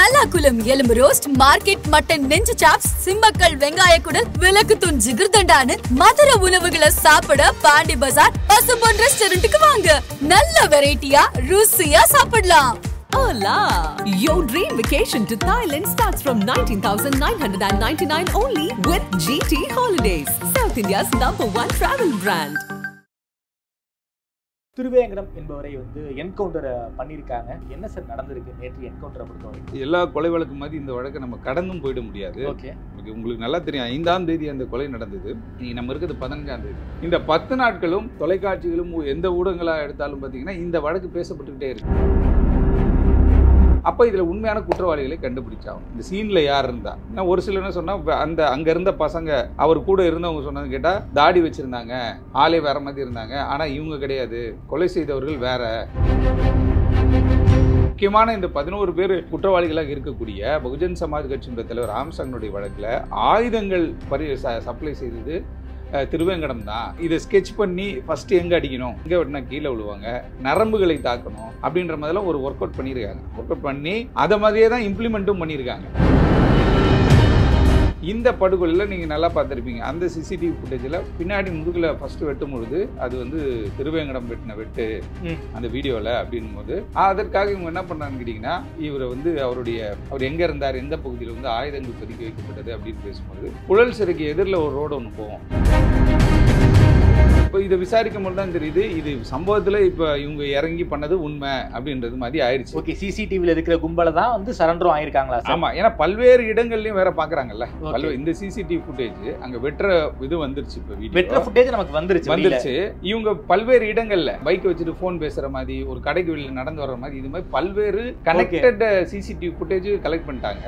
வெள்ளாக்குளம் எலும்பு roast, market mutton நெஞ்சு chops, Simmakkal வெங்காய குடல், விளக்குத்தூண் ஜிகிர்தண்டான்னு மதுர உணவுகளை சாப்பிட பாண்டி பஜார் பசும்பொன் ரெஸ்டாரண்ட்டுக்கு வாங்க. நல்ல வெரைட்டியா ருசியா சாப்பிடலாம். Hola! Your dream vacation to Thailand starts from 19,999 only with GT Holidays, South India's #1 travel brand. Thiruvengadam என்பவரை என்கவுண்டர் பண்ணியிருக்காங்க. என்ன சார் நடந்திருக்கு நேற்று என்கவுண்டரை பொறுத்தவரை? எல்லா கொலை வழக்கு மாதிரி இந்த வழக்கை நம்ம கடந்தும் போயிட முடியாது. உங்களுக்கு நல்லா தெரியும், 5ஆம் தேதி அந்த கொலை நடந்தது. நம்ம இருக்கிறது 15ஆம் தேதி. இந்த 10 நாட்களும் தொலைக்காட்சிகளும் எந்த ஊடகங்களாக எடுத்தாலும் பார்த்தீங்கன்னா இந்த வழக்கு பேசப்பட்டுக்கிட்டே இருக்கு. அப்போ இதில் உண்மையான குற்றவாளிகளை கண்டுபிடிச்சாகும். இந்த சீனில் யார் இருந்தா, நான் ஒரு சிலர் என்ன சொன்னால், அங்கே இருந்த பசங்க அவர் கூட இருந்தவங்க சொன்னது கேட்டால் தாடி வச்சுருந்தாங்க, ஆளே வேற மாதிரி இருந்தாங்க, ஆனால் இவங்க கிடையாது, கொலை செய்தவர்கள் வேற. முக்கியமான இந்த 11 பேர் குற்றவாளிகளாக இருக்கக்கூடிய பகுஜன் சமாஜ் கட்சியினுடைய தலைவர் ஆம்ஸ்ட்ராங்குடைய வழக்கில் ஆயுதங்கள் சப்ளை செய்தது திருவேங்கடம் தான். இதை ஸ்கெட்ச் பண்ணி ஃபர்ஸ்ட் எங்கே அடிக்கணும், எங்கே வெட்டினா கீழே விழுவாங்க, நரம்புகளை தாக்கணும் அப்படின்ற மாதிரிலாம் ஒரு ஒர்க் அவுட் பண்ணியிருக்காங்க. ஒர்க் அவுட் பண்ணி அதை மாதிரியே தான் இம்ப்ளிமெண்ட்டும் பண்ணியிருக்காங்க. இந்த படுகொலையில் நீங்கள் நல்லா பார்த்துருப்பீங்க, அந்த சிசிடிவி ஃபுட்டேஜில் பின்னாடி முதுகில் ஃபஸ்ட்டு வெட்டும் பொழுது அது திருவேங்கடம் வெட்டின வெட்டு அந்த வீடியோவில் அப்படின்னும் போது அதற்காக இவங்க என்ன பண்ணான்னு கேட்டிங்கன்னா, இவரை அவர் எங்கே இருந்தார், எந்த பகுதியில் ஆயுதங்கள் பதுக்கி வைக்கப்பட்டது அப்படின்னு பேசும்போது புழல் சிறைக்கு எதிரில் ஒரு ரோடு ஒன்று போகும். இப்போ இதை விசாரிக்கும் போது தான் தெரியுது, இது சம்பவத்தில் இப்போ இவங்க இறங்கி பண்ணது உண்மை அப்படின்றது மாதிரி ஆயிடுச்சு. ஓகே, சிசிடிவியில் இருக்கிற கும்பலை தான் சரண்டரும் ஆயிருக்காங்களா? ஆமாம், ஏன்னா பல்வேறு இடங்கள்லையும் வேற பார்க்குறாங்கல்ல. இந்த சிசிடிவி ஃபுட்டேஜ் அங்கே வெட்டுற இது வந்துருச்சு. இப்போ வெட்டுற ஃபுட்டேஜ் நமக்கு வந்துருச்சு. இவங்க பல்வேறு இடங்கள்ல பைக் வச்சுட்டு ஃபோன் பேசுற மாதிரி, ஒரு கடைக்கு வெளியில் நடந்து வர்ற மாதிரி, இது மாதிரி பல்வேறு கனெக்டட் சிசிடிவி ஃபுட்டேஜ் கலெக்ட் பண்ணிட்டாங்க.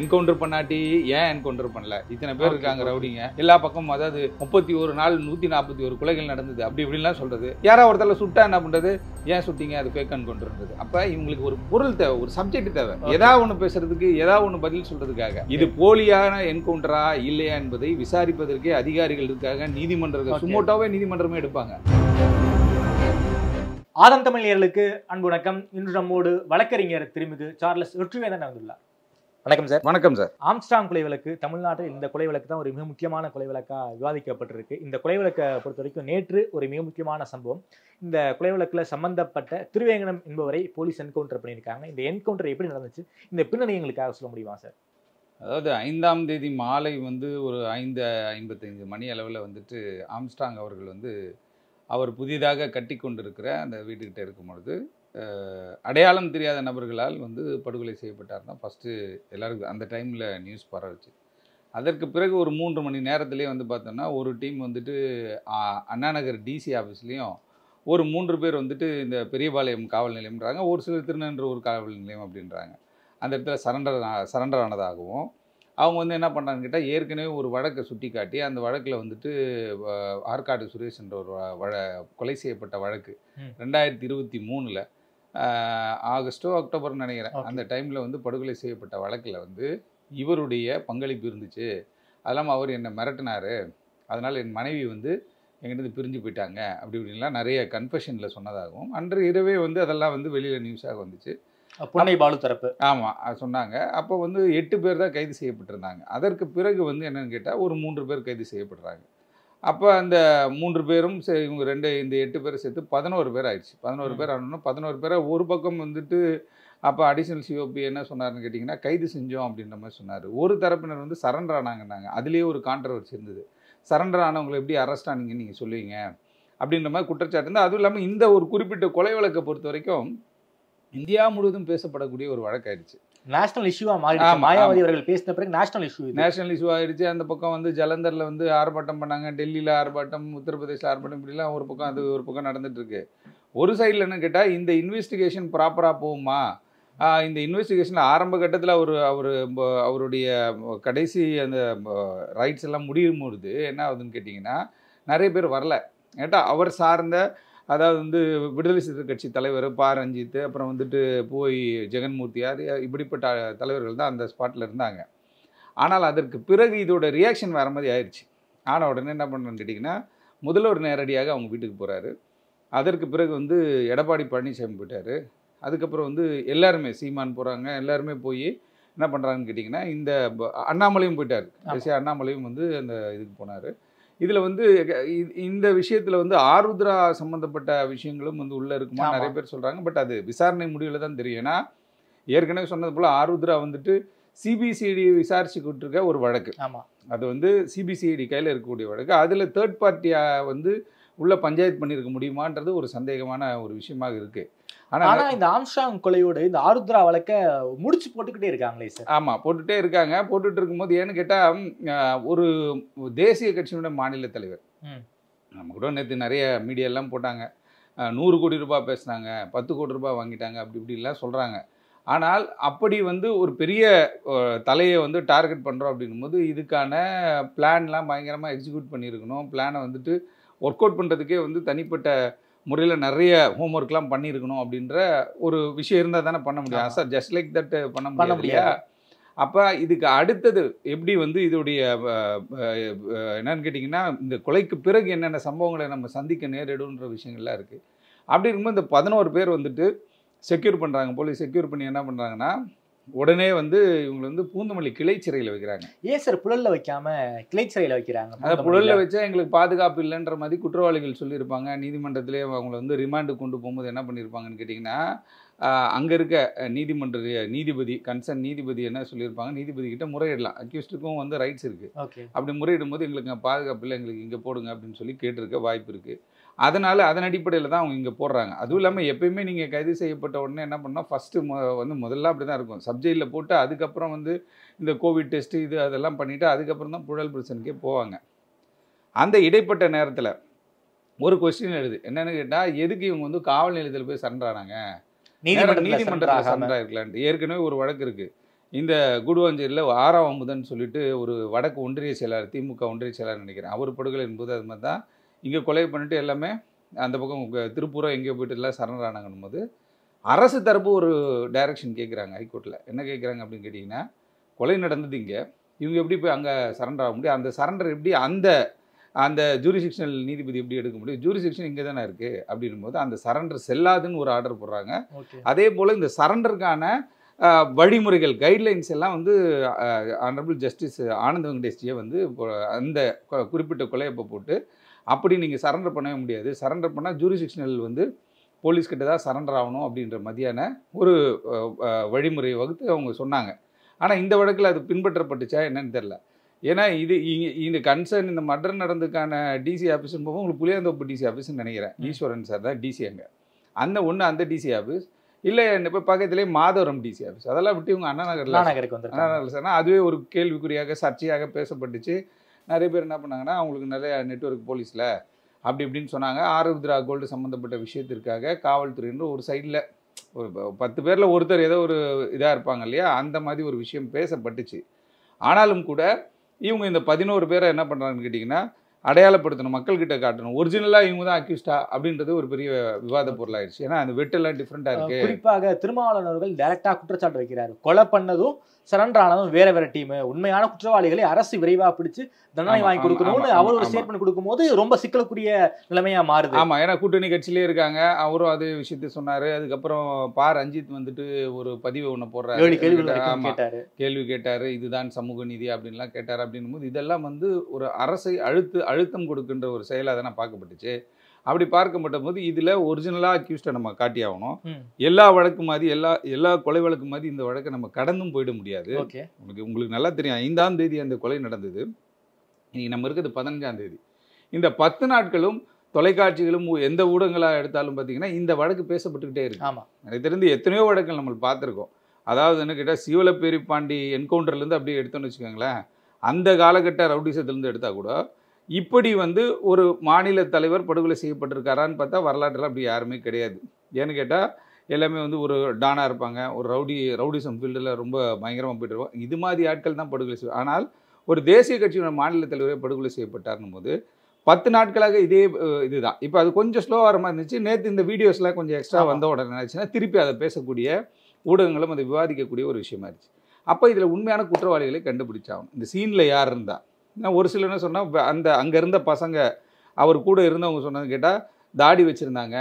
என்கவுண்டர் பண்ணாட்டி ஏன் என்கவுண்டர் பண்ணல, இத்தனை பேர் இருக்காங்க ரவுடிங்க எல்லா பக்கமும், அதாவது 31 நாள் 141 கொலைகள் நடந்தது அப்படி இப்படின்லாம் சொல்றது. யாரா ஒருத்தர சுட்டா என்ன பண்றது, ஏன் சுட்டிங்க, அது ஃபேக் என்கவுண்டர்ன்றது. அப்ப இவங்களுக்கு ஒரு பொருள் தேவை, ஒரு சப்ஜெக்ட் தேவை, ஏதாவது ஒன்று பேசுறதுக்கு, ஏதாவது ஒன்று பதில் சொல்றதுக்காக. இது போலியான என்கவுண்டரா இல்லையா என்பதை விசாரிப்பதற்கே அதிகாரிகள் இருக்காங்க. நீதிமன்றங்கள் சுமோட்டாவே நீதிமன்றமே எடுப்பாங்க. ஆதன் தமிழர்களுக்கு அன்பு வணக்கம். இன்று நம்மோடு வழக்கறிஞர் திருமிகு சார்லஸ் வெற்றிவேந்தன் வந்துள்ளார். வணக்கம் சார். வணக்கம் சார். ஆம்ஸ்ட்ராங் கொலை வழக்கு தமிழ்நாட்டில் இந்த கொலை வழக்கு தான் ஒரு மிக முக்கியமான கொலை வழக்காக விவாதிக்கப்பட்டிருக்கு. இந்த கொலை வழக்கை பொறுத்த வரைக்கும் நேற்று ஒரு மிக முக்கியமான சம்பவம். இந்த கொலை வழக்கில் சம்பந்தப்பட்ட திருவேங்கடம் என்பவரை போலீஸ் என்கவுண்டர் பண்ணியிருக்காங்க. இந்த என்கவுண்டர் எப்படி நடந்துச்சு, இந்த பின்னணி எங்களுக்காக சொல்ல முடியுமா சார்? அதாவது 5ஆம் தேதி மாலை ஒரு 5:55 மணி அளவில் ஆம்ஸ்ட்ராங் அவர்கள் அவர் புதிதாக கட்டி கொண்டிருக்கிற அந்த வீட்டுக்கிட்ட இருக்கும் பொழுது அடையாளம் தெரியாத நபர்களால் படுகொலை செய்யப்பட்டார் தான் ஃபஸ்ட்டு எல்லாருக்கும் அந்த டைமில் நியூஸ் பரவுச்சு. அதற்கு பிறகு ஒரு 3 மணி நேரத்திலே பார்த்தோன்னா ஒரு டீம் அண்ணாநகர் டிசி ஆஃபீஸ்லேயும் ஒரு 3 பேர் இந்த பெரியபாளையம் காவல் நிலையம்ன்றாங்க, ஒரு சிலர் திருநெல்வேலி காவல் நிலையம் அப்படின்றாங்க. அந்த இடத்துல சரண்டர் ஆனதாகவும் அவங்க என்ன பண்ணுறாங்கன்னு கேட்டால், ஏற்கனவே ஒரு வழக்கை சுட்டி காட்டி அந்த வழக்கில் ஆற்காடு சுரேஷ் என்ற ஒரு கொலை செய்யப்பட்ட வழக்கு 2023 ஆகஸ்டோ அக்டோபர்னு நினைக்கிறேன், அந்த டைமில் படுகொலை செய்யப்பட்ட வழக்கில் இவருடைய பங்களிப்பு இருந்துச்சு. அது இல்லாமல் அவர் என்னை மிரட்டினார், அதனால் என் மனைவி எங்கிட்ட பிரிஞ்சு போயிட்டாங்க அப்படி இப்படின்லாம் நிறைய கன்ஃபெஷனில் சொன்னதாகவும் அன்று இரவே அதெல்லாம் வெளியில் நியூஸாக வந்துச்சு. புன்னை பாலு தரப்பு ஆமாம் சொன்னாங்க. அப்போ 8 பேர் தான் கைது செய்யப்பட்டிருந்தாங்க. அதற்கு பிறகு என்னென்னு கேட்டால் ஒரு 3 பேர் கைது செய்யப்படுறாங்க. அப்போ அந்த 3 பேரும் இவங்க இந்த 8 பேரை சேர்த்து 11 பேர் ஆயிடுச்சு. 11 பேர் ஆனோன்னா 11 பேரை ஒரு பக்கம் அப்போ அடிஷனல் சிஓபி என்ன சொன்னார்னு கேட்டிங்கன்னா, கைது செஞ்சோம் அப்படின்ற மாதிரி சொன்னார். ஒரு தரப்பினர் சரண்டர் ஆனாங்கன்னாங்க. அதுலேயே ஒரு கான்ட்ரவர்சி இருந்தது. சரண்டர் ஆனவங்களை எப்படி அரெஸ்ட் ஆனீங்கன்னு நீங்கள் சொல்லுவீங்க அப்படின்ற மாதிரி குற்றச்சாட்டு இருந்தால். அதுவும் இல்லாமல் இந்த ஒரு குறிப்பிட்ட கொலை வழக்கை பொறுத்த வரைக்கும் இந்தியா முழுவதும் பேசப்படக்கூடிய ஒரு வழக்காயிடுச்சு. நேஷனல் இஷ்யூவா மாறிடுச்சு. மாயாவதி அவர்கள் பேசின பிறகு நேஷனல் இஷ்யூ ஆயிடுச்சு. அந்த பக்கம் ஜலந்தரில் ஆர்ப்பாட்டம் பண்ணாங்க, டெல்லியில் ஆர்ப்பாட்டம், உத்தரப்பிரதேசில் ஆர்ப்பாட்டம், இப்படிலாம் ஒரு பக்கம் ஒரு பக்கம் நடந்துட்டு இருக்கு. ஒரு சைடில் என்ன கேட்டால், இந்த இன்வெஸ்டிகேஷன் ப்ராப்பராக போகுமா, இந்த இன்வெஸ்டிகேஷனில் ஆரம்ப கட்டத்தில் அவருடைய கடைசி அந்த ரைட்ஸ் எல்லாம் முடியும் பொழுது என்ன ஆகுதுன்னு கேட்டிங்கன்னா, நிறைய பேர் வரல. கேட்டால் அவர் சார்ந்த, அதாவது விடுதலை சிறுத்தை கட்சி தலைவர் ப. ரஞ்சித், அப்புறம் போய் ஜெகன்மூர்த்தியார், இப்படிப்பட்ட தலைவர்கள் தான் அந்த ஸ்பாட்டில் இருந்தாங்க. ஆனால் அதற்கு பிறகு இதோட ரியாக்ஷன் வேறு மாதிரி ஆயிடுச்சு. ஆன உடனே என்ன பண்ணுறேன்னு கேட்டிங்கன்னா, முதல்வர் நேரடியாக அவங்க வீட்டுக்கு போகிறாரு. அதற்கு பிறகு எடப்பாடி பழனிசாமி போயிட்டார். அதுக்கப்புறம் வந்து எல்லாருமே சீமான் போகிறாங்க, எல்லாருமே போய் என்ன பண்ணுறாங்கன்னு கேட்டிங்கன்னா, இந்த அண்ணாமலையும் போயிட்டார். தேசிய அண்ணாமலையும் வந்து அந்த இதுக்கு போனார். இதில் வந்து இந்த விஷயத்தில் வந்து ஆருத்ரா சம்மந்தப்பட்ட விஷயங்களும் வந்து உள்ளே இருக்குமா நிறைய பேர் சொல்கிறாங்க. பட் அது விசாரணை முடிவில் தான் தெரியும். ஏன்னா ஏற்கனவே சொன்னது போல் ஆருத்ரா வந்துட்டு சிபிசிஐடி விசாரிச்சுக்கிட்டு இருக்க ஒரு வழக்கு. ஆமாம், அது வந்து சிபிசிஐடி கையில் இருக்கக்கூடிய வழக்கு. அதில் தேர்ட் பார்ட்டியாக வந்து உள்ள பஞ்சாயத்து பண்ணியிருக்க முடியுமான்றது ஒரு சந்தேகமான ஒரு விஷயமாக இருக்குது. ஆனால் இந்த ஆம்ஸ்ட்ராங் கொலையோடு இந்த ஆருத்ரா வழக்க முடிச்சு போட்டுக்கிட்டே இருக்காங்களே சார். ஆமாம், போட்டுகிட்டே இருக்காங்க. போட்டுட்டு இருக்கும்போது ஏன்னு கேட்டால் ஒரு தேசிய கட்சியோட மாநில தலைவர் நம்ம கூட நேற்று நிறைய மீடியாலாம் போட்டாங்க, 100 கோடி ரூபாய் பேசுனாங்க, 10 கோடி ரூபாய் வாங்கிட்டாங்க, அப்படி இப்படிலாம் சொல்கிறாங்க. ஆனால் அப்படி வந்து ஒரு பெரிய தலையை வந்து டார்கெட் பண்ணுறோம் அப்படிங்கும்போது இதுக்கான பிளான்லாம் பயங்கரமாக எக்ஸிக்யூட் பண்ணியிருக்கணும். பிளானை வந்துட்டு ஒர்க் அவுட் பண்ணுறதுக்கே வந்து தனிப்பட்ட முறையில் நிறைய ஹோம்ஒர்க்லாம் பண்ணியிருக்கணும் அப்படின்ற ஒரு விஷயம் இருந்தால் தானே பண்ண முடியும். சார் ஜஸ்ட் லைக் தட் பண்ண முடியாது. அப்போ இதுக்கு அடுத்தது எப்படி வந்து இதோடைய என்னன்னு கேட்டிங்கன்னா, இந்த கொலைக்கு பிறகு என்னென்ன சம்பவங்களை நம்ம சந்திக்க நேரிடுன்ற விஷயங்கள்லாம் இருக்குது. அப்படி இருக்கும்போது இந்த 11 பேர் வந்துட்டு செக்யூர் பண்ணுறாங்க. போலீஸ் செக்யூர் பண்ணி என்ன பண்ணுறாங்கன்னா, உடனே வந்து இவங்க வந்து பூந்தமல்லி கிளை சிறையில் வைக்கிறாங்க. ஏன் சார் புழல்ல வைக்காம கிளை சிறையில் வைக்கிறாங்க? அதை புழல்ல வச்சா எங்களுக்கு பாதுகாப்பு இல்லைன்ற மாதிரி குற்றவாளிகள் சொல்லியிருப்பாங்க. நீதிமன்றத்திலே அவங்கள வந்து ரிமாண்டு கொண்டு போகும்போது என்ன பண்ணியிருப்பாங்கன்னு கேட்டிங்கன்னா, அங்கே இருக்க நீதிபதி கன்சர்ன் நீதிபதி என்ன சொல்லியிருப்பாங்க, நீதிபதி கிட்ட முறையிடலாம். அக்யூஸ்டுக்கும் வந்து ரைட்ஸ் இருக்குது. அப்படி முறையிடும் போது எங்களுக்கு பாதுகாப்பு இல்லை, எங்களுக்கு இங்கே போடுங்க அப்படின்னு சொல்லி கேட்டிருக்க வாய்ப்பு இருக்குது. அதனால் அதன் அடிப்படையில் தான் அவங்க இங்கே போடுறாங்க. அதுவும் இல்லாமல் எப்பயுமே நீங்கள் கைது செய்யப்பட்ட உடனே என்ன பண்ணால் ஃபஸ்ட்டு வந்து முதல்ல அப்படி தான் இருக்கும். சப்ஜெக்டில் போட்டு அதுக்கப்புறம் வந்து இந்த கோவிட் டெஸ்ட்டு இது அதெல்லாம் பண்ணிவிட்டு அதுக்கப்புறம் தான் புழல் பிரச்சனைக்கே போவாங்க. அந்த இடைப்பட்ட நேரத்தில் ஒரு கொஸ்டின் எழுது என்னென்னு கேட்டால், எதுக்கு இவங்க வந்து காவல் நிலையத்தில் போய் சரண்டர் ஆனாங்க, நீதிமன்றத்தில் சரண்டர் ஆகிருக்கலான்ட்டு. ஏற்கனவே ஒரு வழக்கு இருக்குது. இந்த குடுவாஞ்சேரியில் 6ஆம் அமுதன் சொல்லிட்டு ஒரு வடக்கு ஒன்றிய செயலாளர், திமுக ஒன்றிய செயலாளர் நினைக்கிறேன், அவர் படுகொலை என்பது அது மாதிரி தான் இங்கே கொலை பண்ணிட்டு எல்லாமே அந்த பக்கம் திருப்பூரம் எங்கேயோ போய்ட்டு எல்லாம் சரண்டர் ஆனாங்கன்னும் போது அரசு தரப்பு ஒரு டைரக்ஷன் கேட்குறாங்க ஹைகோர்ட்டில். என்ன கேட்குறாங்க அப்படின்னு கேட்டிங்கன்னா, கொலை நடந்தது இங்கே, இவங்க எப்படி போய் அங்கே சரண்டர் ஆக முடியும், அந்த சரண்டர் எப்படி அந்த ஜூரிசிக்ஷனல் நீதிபதி எப்படி எடுக்க முடியும், ஜூரிசிக்ஷன் இங்கே தானே இருக்குது அப்படின்னும் போது அந்த சரண்டர் செல்லாதுன்னு ஒரு ஆர்டர் போடுறாங்க. அதே போல் இந்த சரண்டருக்கான வழிமுறைகள் கைட்லைன்ஸ் எல்லாம் வந்து ஆனரபிள் ஜஸ்டிஸ் ஆனந்த் வெங்கடேஷ்ஜியை வந்து அந்த குறிப்பிட்ட கொலையப்போ போட்டு அப்படி நீங்கள் சரண்டர் பண்ணவே முடியாது, சரண்டர் பண்ணால் ஜூரிசிக்ஷனல் வந்து போலீஸ்கிட்ட தான் சரண்டர் ஆகணும் அப்படின்ற மாதிரியான ஒரு வழிமுறையை வகுத்து அவங்க சொன்னாங்க. ஆனால் இந்த வழக்கில் அது பின்பற்றப்பட்டுச்சா என்னன்னு தெரில. ஏன்னா இந்த கன்சர்ன் இந்த மர்டர் நடந்ததுக்கான டிசி ஆஃபீஸ்ன்னு போகும், உங்களுக்கு புளியாந்தோப்பு டிசி ஆஃபீஸ்ன்னு நினைக்கிறேன், ஈஸ்வரன் சார் தான் டிசி அங்கே. அந்த டிசி ஆஃபீஸ் இல்லை, இப்போ பக்கத்துலேயே மாதவரம் டிசி ஆஃபீஸ், அதெல்லாம் விட்டு இவங்க அண்ணா நகருக்கு சார்னா அதுவே ஒரு கேள்விக்குறியாக சர்ச்சையாக பேசப்பட்டுச்சு. நிறைய பேர் என்ன பண்ணாங்கன்னா, அவங்களுக்கு நிறைய நெட்வொர்க் போலீஸில் அப்படி இப்படின்னு சொன்னாங்க. ஆருத்ரா கோல்டு சம்மந்தப்பட்ட விஷயத்திற்காக காவல்துறைன்ற ஒரு சைடில் ஒரு 10 பேரில் ஒருத்தர் ஏதோ ஒரு இதாக இருப்பாங்க இல்லையா, அந்த மாதிரி ஒரு விஷயம் பேசப்பட்டுச்சு. ஆனாலும் கூட இவங்க இந்த 11 பேரை என்ன பண்ணுறாங்கன்னு கேட்டிங்கன்னா, அடையாளப்படுத்தணும், மக்கள்கிட்ட காட்டணும், ஒரிஜினலாக இவங்க தான் அக்யூஸ்டா அப்படின்றது ஒரு பெரிய விவாத பொருளாயிடுச்சு. ஏன்னா அந்த வெட்டெல்லாம் டிஃப்ரெண்ட்டாக இருக்குது. குறிப்பாக திருமாவளவன் அவர்கள் டைரக்டாக குற்றச்சாட்டு வைக்கிறாரு, கொலை பண்ணதும் சரண்டர் ஆனதும் வேற டீம், உண்மையான குற்றவாளிகளை அரசு விரைவாக பிடிச்சு தண்டனை வாங்கி கொடுக்கணும்னு அவர் ஒரு ஸ்டேட்மெண்ட் கொடுக்கும்போது ரொம்ப சிக்கலுக்குரிய நிலைமையாக மாறுது. ஆமாம், ஏன்னா கூட்டணி கட்சியிலே இருக்காங்க, அவரும் அதே விஷயத்த சொன்னார். அதுக்கப்புறம் ரஞ்சித் வந்துட்டு ஒரு பதிவு ஒன்று போடுறாரு, கேள்வி கேட்டார், இதுதான் சமூக நீதி அப்படின்லாம் கேட்டார். அப்படின்னும் போது இதெல்லாம் வந்து ஒரு அரசை அழுத்தம் கொடுக்கின்ற ஒரு செயலாக தானே பார்க்கப்பட்டுச்சு. அப்படி பார்க்கப்பட்ட போது இதில் ஒரிஜினலாக அக்யூஸ்டை நம்ம காட்டி ஆகணும். எல்லா வழக்கு மாதிரி எல்லா கொலை வழக்கு மாதிரி இந்த வழக்கை நம்ம கடந்தும் போயிட முடியாது. உங்களுக்கு நல்லா தெரியும், 5ஆம் தேதி அந்த கொலை நடந்தது, இன்னைக்கு நம்ம இருக்கிறது 15ஆம் தேதி. இந்த 10 நாட்களும் தொலைக்காட்சிகளும் எந்த ஊடகங்களாக எடுத்தாலும் பார்த்தீங்கன்னா இந்த வழக்கு பேசப்பட்டுக்கிட்டே இருக்கு. எனக்கு தெரிந்து எத்தனையோ வழக்குகள் நம்ம பார்த்துருக்கோம். அதாவது என்ன கேட்டால், சிவலப்பேரி பாண்டி என்கவுண்டர்லேருந்து அப்படியே எடுத்தோன்னு வச்சுக்கோங்களேன், அந்த காலகட்ட ரவுடிசத்துலேருந்து எடுத்தால் கூட இப்படி வந்து ஒரு மாநில தலைவர் படுகொலை செய்யப்பட்டிருக்காரான்னு பார்த்தா வரலாற்றில் அப்படி யாருமே கிடையாது. ஏன்னு கேட்டால் எல்லாமே வந்து ஒரு டானாக இருப்பாங்க, ஒரு ரவுடிசம் ஃபீல்டில் ரொம்ப பயங்கரமாக போய்ட்டு இருப்போம். இது மாதிரி ஆட்கள் தான் படுகொலை செய்வோம். ஆனால் ஒரு தேசிய கட்சியோட மாநில தலைவரே படுகொலை செய்யப்பட்டார்னும் போது 10 நாட்களாக இதே இதுதான். இப்போ அது கொஞ்சம் ஸ்லோவாக வர மாதிரி இருந்துச்சு. நேற்று இந்த வீடியோஸ்லாம் கொஞ்சம் எக்ஸ்ட்ரா வந்த உடனே நினச்சுன்னா திருப்பி அதை பேசக்கூடிய ஊடகங்களும் அதை விவாதிக்கக்கூடிய ஒரு விஷயமா இருந்துச்சு. அப்போ இதில் உண்மையான குற்றவாளிகளை கண்டுபிடிச்சாகணும். இந்த சீனில் யார் இருந்தால், ஒரு சில என்ன சொன்னால், அங்கே இருந்த பசங்க அவர் கூட இருந்தவங்க சொன்னது கேட்டால் தாடி வச்சுருந்தாங்க,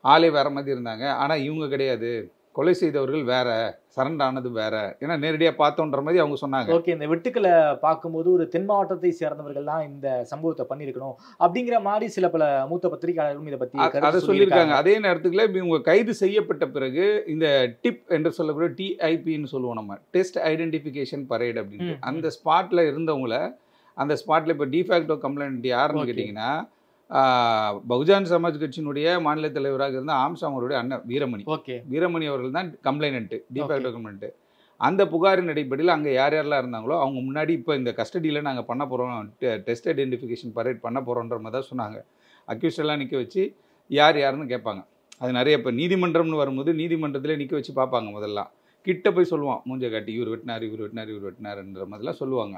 ஆளே வேறு மாதிரி இருந்தாங்க, ஆனால் இவங்க கிடையாது, கொலை செய்தவர்கள் வேற, சரண்டர் ஆனது வேற. ஏன்னா நேரடியாக பார்த்தோன்ற மாதிரி அவங்க சொன்னாங்க. ஓகே, இந்த வெட்டுக்களை பார்க்கும்போது ஒரு தென் மாவட்டத்தை சேர்ந்தவர்கள் தான் இந்த சம்பவத்தை பண்ணியிருக்கணும் அப்படிங்கிற மாதிரி சில பல மூத்த பத்திரிகையாளர்களும் இதை பற்றி அதை சொல்லியிருக்காங்க. அதே நேரத்துக்குள்ள இவங்க கைது செய்யப்பட்ட பிறகு இந்த டிப் என்று சொல்லக்கூடிய டிஐபின்னு சொல்லுவோம் நம்ம, டெஸ்ட் ஐடென்டிஃபிகேஷன் பரேட் அப்படின்னு, அந்த ஸ்பாட்ல இருந்தவங்கள, அந்த ஸ்பாட்ல இப்போ டிஃபேக்டோ கம்ப்ளைண்ட் யாருன்னு கேட்டிங்கன்னா பகுஜன் சமாஜ் கட்சியினுடைய மாநில தலைவராக இருந்த ஆம்ஸ்ட்ராங் அவருடைய அண்ணன் வீரமணி. வீரமணி அவர்கள் தான் கம்ப்ளைனண்ட், டிஃபேக்டோ கம்ப்ளைண்ட். அந்த புகாரின் அடிப்படையில் அங்கே யார் யாரெல்லாம் இருந்தாங்களோ அவங்க முன்னாடி இப்போ இந்த கஸ்டடியில் நாங்கள் பண்ண போகிறோம், டெஸ்ட் ஐடென்டிஃபிகேஷன் பரேட் பண்ண போகிறோன்ற மாதிரி தான் சொன்னாங்க. அக்யூஸ்டெல்லாம் நிற்க வச்சு யார் யாருன்னு கேட்பாங்க. அது நிறைய இப்போ நீதிமன்றம்னு வரும்போது நீதிமன்றத்தில் நிற்க வச்சு பார்ப்பாங்க. முதல்லாம் கிட்ட போய் சொல்லுவான், மூஞ்ச காட்டி இவர் வெட்டினார், இவர் வெட்டினார், இவர் வெட்டினார்ன்ற மாதிரிலாம் சொல்லுவாங்க.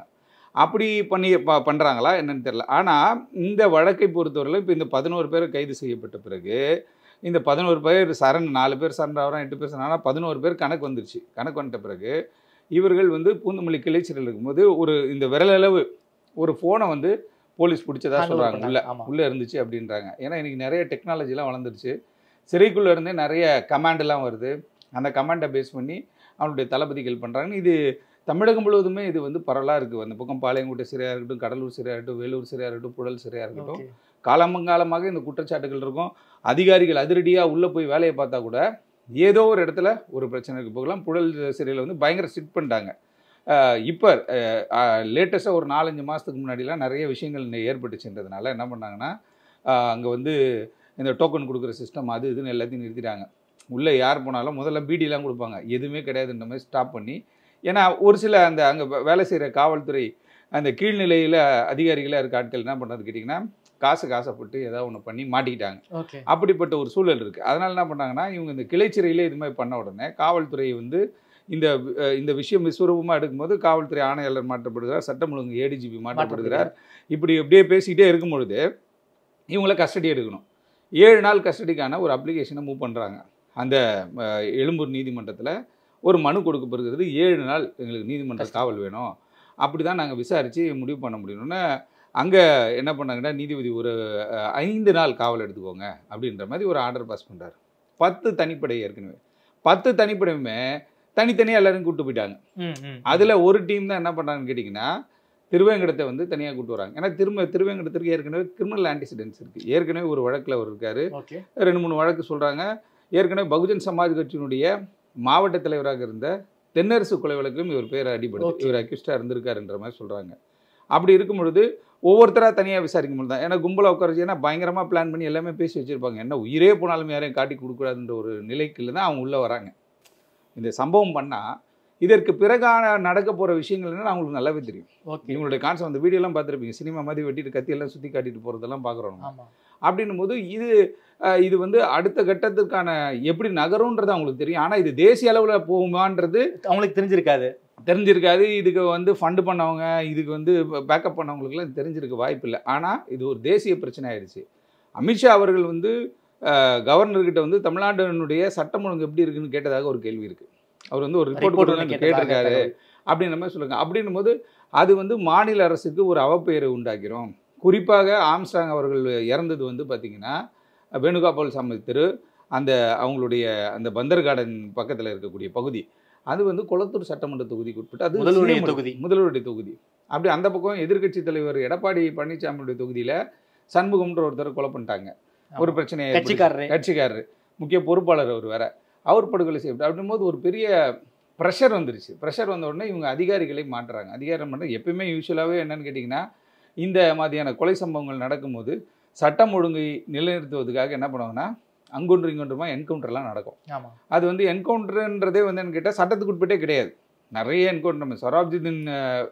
அப்படி பண்ணி பண்ணுறாங்களா என்னன்னு தெரியல. ஆனால் இந்த வழக்கை பொறுத்தவரையில் இப்போ இந்த 11 பேர் கைது செய்யப்பட்ட பிறகு இந்த 11 பேர் 4 பேர் சரண்டர் ஆகிறோம், 8 பேர் ஆனால் 11 பேர் கணக்கு வந்துருச்சு. கணக்கு வந்துட்ட பிறகு இவர்கள் வந்து பூந்தமல்லி கிளைச்சிறையில் இருக்கும்போது ஒரு இந்த விரலளவு ஒரு ஃபோனை வந்து போலீஸ் பிடிச்சதா சொல்கிறாங்க. உள்ளே இருந்துச்சு அப்படின்றாங்க. ஏன்னா இன்றைக்கி நிறைய டெக்னாலஜிலாம் வளர்ந்துருச்சு. சிறைக்குள்ளே இருந்தே நிறைய கமாண்டெல்லாம் வருது. அந்த கமாண்டை பேஸ் பண்ணி அவனுடைய தளபதிகள் பண்ணுறாங்க. இது தமிழகம் முழுவதுமே இது வந்து பரவலாக இருக்குது. அந்த பக்கம் பாளையங்கோட்டை சிறையாக இருக்கட்டும், கடலூர் சிறையாக இருக்கட்டும், வேலூர் சிறையாக இருக்கட்டும், புழல் சிறையாக இருக்கட்டும், காலமங்காலமாக இந்த குற்றச்சாட்டுகள் இருக்கும். அதிகாரிகள் அதிரடியாக உள்ளே போய் வேலையை பார்த்தா கூட ஏதோ ஒரு இடத்துல ஒரு பிரச்சனைக்கு போகலாம். புழல் சிறையில் வந்து பயங்கர ஸ்ட்ரிக்ட் பண்ணிட்டாங்க. இப்போ லேட்டஸ்ட்டாக ஒரு 4-5 மாதத்துக்கு முன்னாடிலாம் நிறைய விஷயங்கள் ஏற்பட்டுச்சுன்றதுனால என்ன பண்ணாங்கன்னா அங்கே வந்து இந்த டோக்கன் கொடுக்குற சிஸ்டம் அது இதுன்னு எல்லாத்தையும் நிறுத்திட்டாங்க. உள்ளே யார் போனாலும் முதல்ல பிடிலாம் கொடுப்பாங்க, எதுவுமே கிடையாதுன்ற மாதிரி ஸ்டாப் பண்ணி. ஏன்னா ஒரு சில அந்த அங்கே வேலை செய்கிற காவல்துறை அந்த கீழ்நிலையில் அதிகாரிகளாக இருக்க ஆட்கள் என்ன பண்ணுறது கேட்டிங்கன்னா காசைப்பட்டு ஏதாவது ஒன்று பண்ணி மாட்டிக்கிட்டாங்க. அப்படிப்பட்ட ஒரு சூழல் இருக்குது. அதனால் என்ன பண்ணாங்கன்னா இவங்க இந்த கிளைச்சிறையில் இது மாதிரி பண்ண உடனே காவல்துறை வந்து இந்த விஷயம் விஸ்வரூபமாக எடுக்கும்போது காவல்துறை ஆணையாளர் மாற்றப்படுகிறார், சட்டம் ஒழுங்கு ஏடிஜிபி மாற்றப்படுகிறார். இப்படி எப்படியே பேசிக்கிட்டே இருக்கும் பொழுது இவங்கள கஸ்டடி எடுக்கணும். 7 நாள் கஸ்டடிக்கான ஒரு அப்ளிகேஷனை மூவ் பண்ணுறாங்க. அந்த எழும்பூர் நீதிமன்றத்தில் ஒரு மனு கொடுக்கப்படுகிறது. 7 நாள் எங்களுக்கு நீதிமன்ற காவல் வேணும், அப்படி தான் நாங்கள் விசாரித்து முடிவு பண்ண முடியணும்னு அங்கே என்ன பண்ணாங்கன்னா நீதிபதி ஒரு 5 நாள் காவல் எடுத்துக்கோங்க அப்படின்ற மாதிரி ஒரு ஆர்டர் பாஸ் பண்ணுறாரு. 10 தனிப்படை ஏற்கனவே 10 தனிப்படையுமே தனித்தனியாக எல்லாரும் கூப்பிட்டு போயிட்டாங்க. அதில் ஒரு டீம் தான் என்ன பண்ணுறாங்கன்னு கேட்டிங்கன்னா திருவேங்கடத்தை வந்து தனியாக கூப்பிட்டு வராங்க. ஏன்னா திருவேங்கடத்திற்கு ஏற்கனவே கிரிமினல் ஆன்டிசிடென்ட்ஸ் இருக்குது. ஏற்கனவே ஒரு வழக்கில் அவர் இருக்கார், 2-3 வழக்கு சொல்கிறாங்க. ஏற்கனவே பகுஜன் சமாஜ் கட்சியினுடைய மாவட்ட தலைவராக இருந்த தென்னரசு கொலை வழக்கும் இவர் பேர் அடிபடுது, இவர் அக்யூஸ்டாக இருந்திருக்காருன்ற மாதிரி சொல்கிறாங்க. அப்படி இருக்கும் பொழுது ஒவ்வொருத்தராக தனியாக விசாரிக்க முடியும் தான். ஏன்னா கும்பலாக உட்காரச்சு, ஏன்னா பயங்கரமாக பிளான் பண்ணி எல்லாமே பேசி வச்சுருப்பாங்க. என்ன உயிரே போனாலும் யாரையும் காட்டி கொடுக்கூடாதுன்ற ஒரு நிலைக்கு தான் அவங்க உள்ளே வராங்க. இந்த சம்பவம் பண்ணால் இதற்கு பிறகான நடக்க போகிற விஷயங்கள் என்னன்னு அவங்களுக்கு நல்லாவே தெரியும். இவங்களுடைய கான்செப்ட் அந்த வீடியோலாம் பார்த்துருப்பீங்க. சினிமா மாதிரி வெட்டிட்டு கத்தியெல்லாம் சுற்றி காட்டிட்டு போகிறதெல்லாம் பார்க்குறோம். அப்படின்னும் போது இது வந்து அடுத்த கட்டத்துக்கான எப்படி நகரும்ன்றது அவங்களுக்கு தெரியும். ஆனால் இது தேசிய அளவில் போகுமான்றது அவங்களுக்கு தெரிஞ்சிருக்காது. இதுக்கு வந்து ஃபண்டு பண்ணவங்க, இதுக்கு வந்து பேக்கப் பண்ணவங்களுக்குலாம் தெரிஞ்சிருக்க வாய்ப்பு இல்லை. ஆனால் இது ஒரு தேசிய பிரச்சனை ஆயிடுச்சு. அமித்ஷா அவர்கள் வந்து கவர்னர்கிட்ட வந்து தமிழ்நாட்டினுடைய சட்டம் ஒழுங்கு எப்படி இருக்குன்னு கேட்டதாக ஒரு கேள்வி இருக்குது. அவர் வந்து ஒரு ரிப்போர்ட் கேட்டிருக்காரு அப்படின்ற மாதிரி சொல்லுங்க. அப்படின்னும் போது அது வந்து மாநில அரசுக்கு ஒரு அவப்பெயரை உண்டாக்கிறோம். குறிப்பாக ஆம்ஸ்ட்ராங் அவர்கள் இறந்தது வந்து பார்த்திங்கன்னா வேணுகோபால் சாமி தெரு, அந்த அவங்களுடைய அந்த பந்தர் கார்டன் பக்கத்தில் இருக்கக்கூடிய பகுதி, அது வந்து கொளத்தூர் சட்டமன்ற தொகுதிக்கு உட்பட்டு அது முதல்வருடைய தொகுதி. அப்படி அந்த பக்கம் எதிர்க்கட்சி தலைவர் எடப்பாடி பழனிசாமியுடைய தொகுதியில் சண்முகம்ன்ற ஒருத்தர் கொலை பண்ணிட்டாங்க. ஒரு பிரச்சனையை கட்சிக்காரர் முக்கிய பொறுப்பாளர் அவர் வேற, அவர் படுகொலை செய்யப்பட்டு. அப்படின்போது ஒரு பெரிய ப்ரெஷர் வந்துருச்சு. ப்ரெஷர் வந்த உடனே இவங்க அதிகாரிகளை மாற்றுறாங்க. அதிகாரம் பண்ணுறது எப்பயுமே யூஸ்வலாகவே என்னன்னு கேட்டிங்கன்னா இந்த மாதிரியான கொலை சம்பவங்கள் நடக்கும்போது சட்டம் ஒழுங்கை நிலைநிறுத்துவதற்காக என்ன பண்ணுவாங்கன்னா அங்கொன்று இங்கொன்றுமா என்கவுண்டர்லாம் நடக்கும். அது வந்து என்கவுண்டர்ன்றதே வந்து என்ன கேட்டால் சட்டத்துக்கு உட்பட்டே கிடையாது. நிறைய என்கவுண்டர் நம்ம சொராப்ஜுதீன்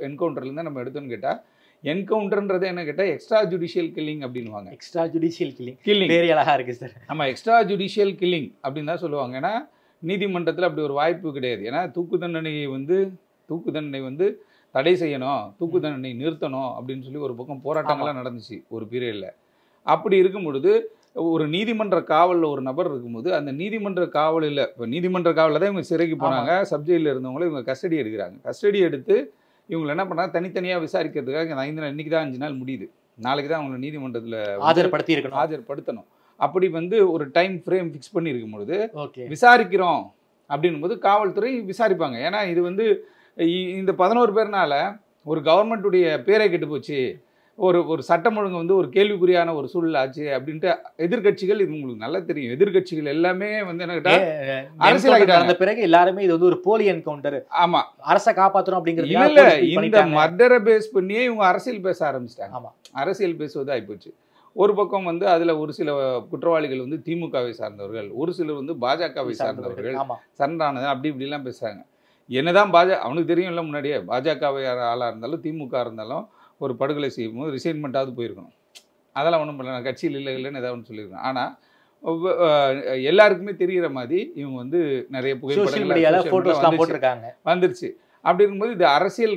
என்கவுண்டர்லேருந்து நம்ம எடுத்தோன்னு கேட்டால் என்கவுண்டர்ன்றது என்ன கேட்டால் எக்ஸ்ட்ரா ஜுடிஷியல் கில்லிங் அப்படின்வாங்க. எக்ஸ்ட்ரா ஜுடிஷியல் கில்லிங் வேறு அழகாக இருக்குது சார். ஆமாம், எக்ஸ்ட்ரா ஜுடிஷியல் கில்லிங் அப்படின்னு தான் சொல்லுவாங்க. ஏன்னா நீதிமன்றத்தில் அப்படி ஒரு வாய்ப்பு கிடையாது. ஏன்னா தூக்கு தண்டனை வந்து தடை செய்யணும், தூக்கு தண்டனை நிறுத்தணும் அப்படின்னு சொல்லி ஒரு பக்கம் போராட்டங்கள்லாம் நடந்துச்சு ஒரு பீரியடில். அப்படி இருக்கும் பொழுது ஒரு நீதிமன்ற காவலில் ஒரு நபர் இருக்கும்போது அந்த நீதிமன்ற காவலில் இப்போ நீதிமன்ற காவலில் தான் இவங்க சிறைக்கு போனாங்க. சப்ஜெக்டில் இருந்தவங்கள இவங்க கஸ்டடி எடுக்கிறாங்க. கஸ்டடி எடுத்து இவங்களை என்ன பண்ணால் தனித்தனியாக விசாரிக்கிறதுக்காக இந்த 5 நாள், இன்றைக்கி தான் 5 நாள் முடியுது, நாளைக்கு தான் அவங்களை நீதிமன்றத்தில் ஆஜர்படுத்தணும். அப்படி வந்து ஒரு டைம் ஃப்ரேம் ஃபிக்ஸ் பண்ணி இருக்கும் பொழுது விசாரிக்கிறோம் அப்படின்னும் போது காவல்துறை விசாரிப்பாங்க. ஏன்னா இது வந்து இந்த 11 பேர்னால ஒரு கவர்மெண்ட்டுடைய பேரை கெட்டு போச்சு, ஒரு சட்டம் ஒழுங்கு வந்து ஒரு கேள்விக்குறியான ஒரு சூழல் ஆச்சு அப்படின்ட்டு எதிர்கட்சிகள், இது உங்களுக்கு நல்லா தெரியும், எதிர்கட்சிகள் எல்லாமே வந்து என்ன கேட்டா அரசியல் நடந்த பிறகு எல்லாருமே இது வந்து ஒரு போலி என்கவுண்டர், ஆமா அரசை காப்பாற்றணும் அப்படிங்கிறது இல்ல, இந்த மர்டரை பேஸ் பண்ணியே இவங்க அரசியல் பேச ஆரம்பிச்சிட்டாங்க. ஆமா, அரசியல் பேசுவது ஆயிப்போச்சு. ஒரு பக்கம் வந்து அதுல ஒரு சில குற்றவாளிகள் வந்து திமுகவை சார்ந்தவர்கள், ஒரு சிலர் வந்து பாஜகவை சார்ந்தவர்கள், சரணானது அப்படி இப்படிலாம் பேசுறாங்க. என்னதான் அவனுக்கு தெரியும்ல முன்னாடியே பாஜகவை ஆளா இருந்தாலும் திமுக இருந்தாலும் ஒரு படுகொலை செய்யும்போது ரிசைன்மெண்ட்டாவது போயிருக்கணும். அதெல்லாம் ஒன்றும் பண்ணல, கட்சியில் இல்லைன்னு ஏதாவது ஒன்று சொல்லியிருக்கணும். ஆனால் எல்லாருக்குமே தெரிகிற மாதிரி இவங்க வந்து நிறைய புகைப்படங்கள் வந்துருச்சு. அப்படி இருக்கும்போது இது அரசியல்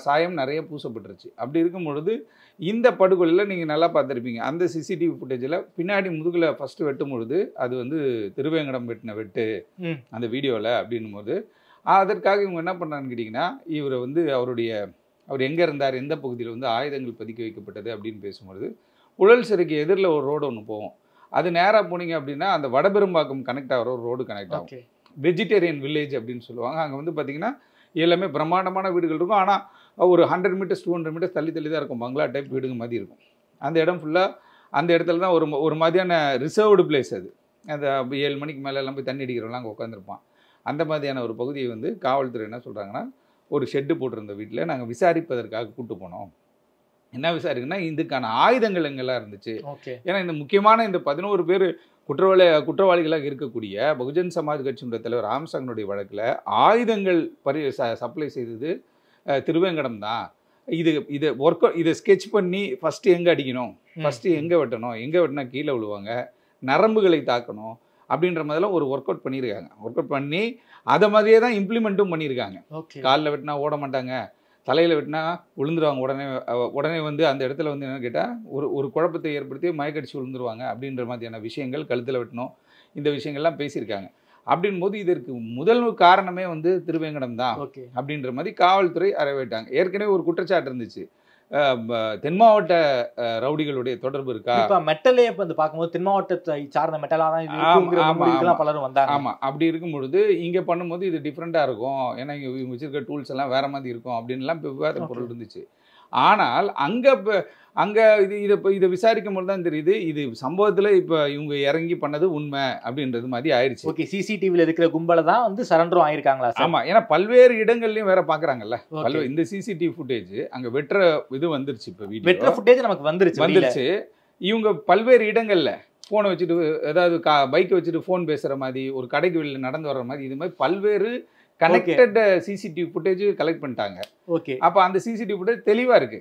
சாயம் நிறைய பூசப்பட்டுருச்சு. அப்படி இருக்கும் பொழுது இந்த படுகொலையில் நீங்கள் நல்லா பார்த்துருப்பீங்க, அந்த சிசிடிவி ஃபுட்டேஜில் பின்னாடி முதுகில் ஃபஸ்ட்டு வெட்டும் பொழுது அது வந்து திருவேங்கடம் வெட்டின வெட்டு அந்த வீடியோவில் அப்படின்னும் போது அதற்காக இவங்க என்ன பண்ணுறாங்கன்னு கேட்டிங்கன்னா, இவரை வந்து அவர் எங்கே இருந்தார், எந்த பகுதியில் வந்து ஆயுதங்கள் பதுக்கி வைக்கப்பட்டது அப்படின்னு பேசும்பொழுது புழல் சிறைக்கு எதிரில் ஒரு ரோடு ஒன்று போகும். அது நேராக போனீங்க அப்படின்னா அந்த வடபெரும்பாக்கம் கனெக்ட் ஆகிற ஒரு ரோடு கனெக்ட் ஆகும். வெஜிடேரியன் வில்லேஜ் அப்படின்னு சொல்லுவாங்க. அங்கே வந்து பார்த்திங்கன்னா எல்லாமே பிரம்மாண்டமான வீடுகள் இருக்கும். ஆனால் ஒரு 100 மீட்டர்ஸ் 200 மீட்டர்ஸ் தள்ளி தான் இருக்கும், பங்களா டைப் வீடுங்க மாதிரி இருக்கும். அந்த இடம் ஃபுல்லாக அந்த இடத்துல தான் ஒரு மாதிரியான ரிசர்வ்டு பிளேஸ். அது அந்த 7 மணிக்கு மேலே எல்லாம் போய் தண்ணி அடிக்கிறவங்களாம் அங்கே உட்காந்துருப்பான். அந்த மாதிரியான ஒரு பகுதியை வந்து காவல்துறை என்ன சொல்கிறாங்கன்னா, ஒரு ஷெட்டு போட்டிருந்த வீட்டில் நாங்கள் விசாரிப்பதற்காக கூப்பிட்டு போனோம். என்ன விசாரிக்குன்னா, இதுக்கான ஆயுதங்கள் எங்கெல்லாம் இருந்துச்சு. ஏன்னா இந்த முக்கியமான இந்த 11 பேர் குற்றவாளிகளாக இருக்கக்கூடிய பகுஜன் சமாஜ் கட்சியினுடைய தலைவர் ஆம்ஸ்ட்ராங்கினுடைய வழக்கில் ஆயுதங்கள் சப்ளை செய்தது திருவேங்கடம் தான். இதை ஸ்கெட்ச் பண்ணி ஃபஸ்ட்டு எங்கே அடிக்கணும், ஃபஸ்ட்டு எங்கே வெட்டணும், எங்கே வெட்டினா கீழே விழுவாங்க, நரம்புகளை தாக்கணும் அப்படின்ற மாதிரிலாம் ஒரு ஒர்க் அவுட் பண்ணியிருக்காங்க. ஒர்க் அவுட் பண்ணி அதை மாதிரியே தான் இம்ப்ளிமெண்ட்டும் பண்ணியிருக்காங்க. காலில் வெட்டினா ஓட மாட்டாங்க, தலையில் வெட்டினா விழுந்துருவாங்க, உடனே வந்து அந்த இடத்துல வந்து என்ன கேட்டால் ஒரு குழப்பத்தை ஏற்படுத்தி மயக்கடிச்சு விழுந்துருவாங்க அப்படின்ற மாதிரியான விஷயங்கள், கழுத்தில் வெட்டணும், இந்த விஷயங்கள்லாம் பேசியிருக்காங்க. அப்படின் போது இதற்கு முதல் காரணமே வந்து திருவேங்கடம் தான் அப்படின்ற மாதிரி காவல்துறை அறவேட்டாங்க. ஏற்கனவே ஒரு குற்றச்சாட்டு இருந்துச்சு, தென் மாவட்ட ரவுடிகளுடைய தொடர்பு இருக்கா. மெட்டலே வந்து பார்க்கும்போது தென் மாவட்டத்தை சார்ந்த மெட்டலாக தான் பலரும் வந்தாங்க. ஆமாம், அப்படி இருக்கும் பொழுது இங்கே பண்ணும்போது இது டிஃப்ரெண்ட்டாக இருக்கும், ஏன்னா இவங்க வச்சிருக்க டூல்ஸ் எல்லாம் வேற மாதிரி இருக்கும் அப்படின்லாம் விவாத பொருள் இருந்துச்சு. ஆனால் அங்கே இதை விசாரிக்கும் போது தான் தெரியுது, இது சம்பவத்தில் இப்போ இவங்க இறங்கி பண்ணது உண்மை அப்படின்றது மாதிரி ஆயிடுச்சு. ஓகே, சிசிடிவியில் இருக்கிற கும்பலை தான் வந்து சரண்டரும் ஆயிருக்காங்களா? ஆமாம், ஏன்னா பல்வேறு இடங்கள்லையும் வேற பார்க்குறாங்கல்ல. இந்த சிசிடிவி ஃபுட்டேஜ் அங்கே வெட்டுற இது வந்துருச்சு. இப்போ வெட்டுற ஃபுட்டேஜ் நமக்கு வந்துருச்சு. இவங்க பல்வேறு இடங்களில் ஃபோனை வச்சுட்டு, ஏதாவது பைக்கை வச்சுட்டு ஃபோன் பேசுகிற மாதிரி, ஒரு கடைக்கு வெளியில் நடந்து வர்ற மாதிரி, இது மாதிரி பல்வேறு கனெக்டட் சிசிடிவி ஃபுட்டேஜ் கலெக்ட் பண்ணிட்டாங்க. ஓகே, அப்போ அந்த சிசிடிவி ஃபுட்டேஜ் தெளிவாக இருக்கு.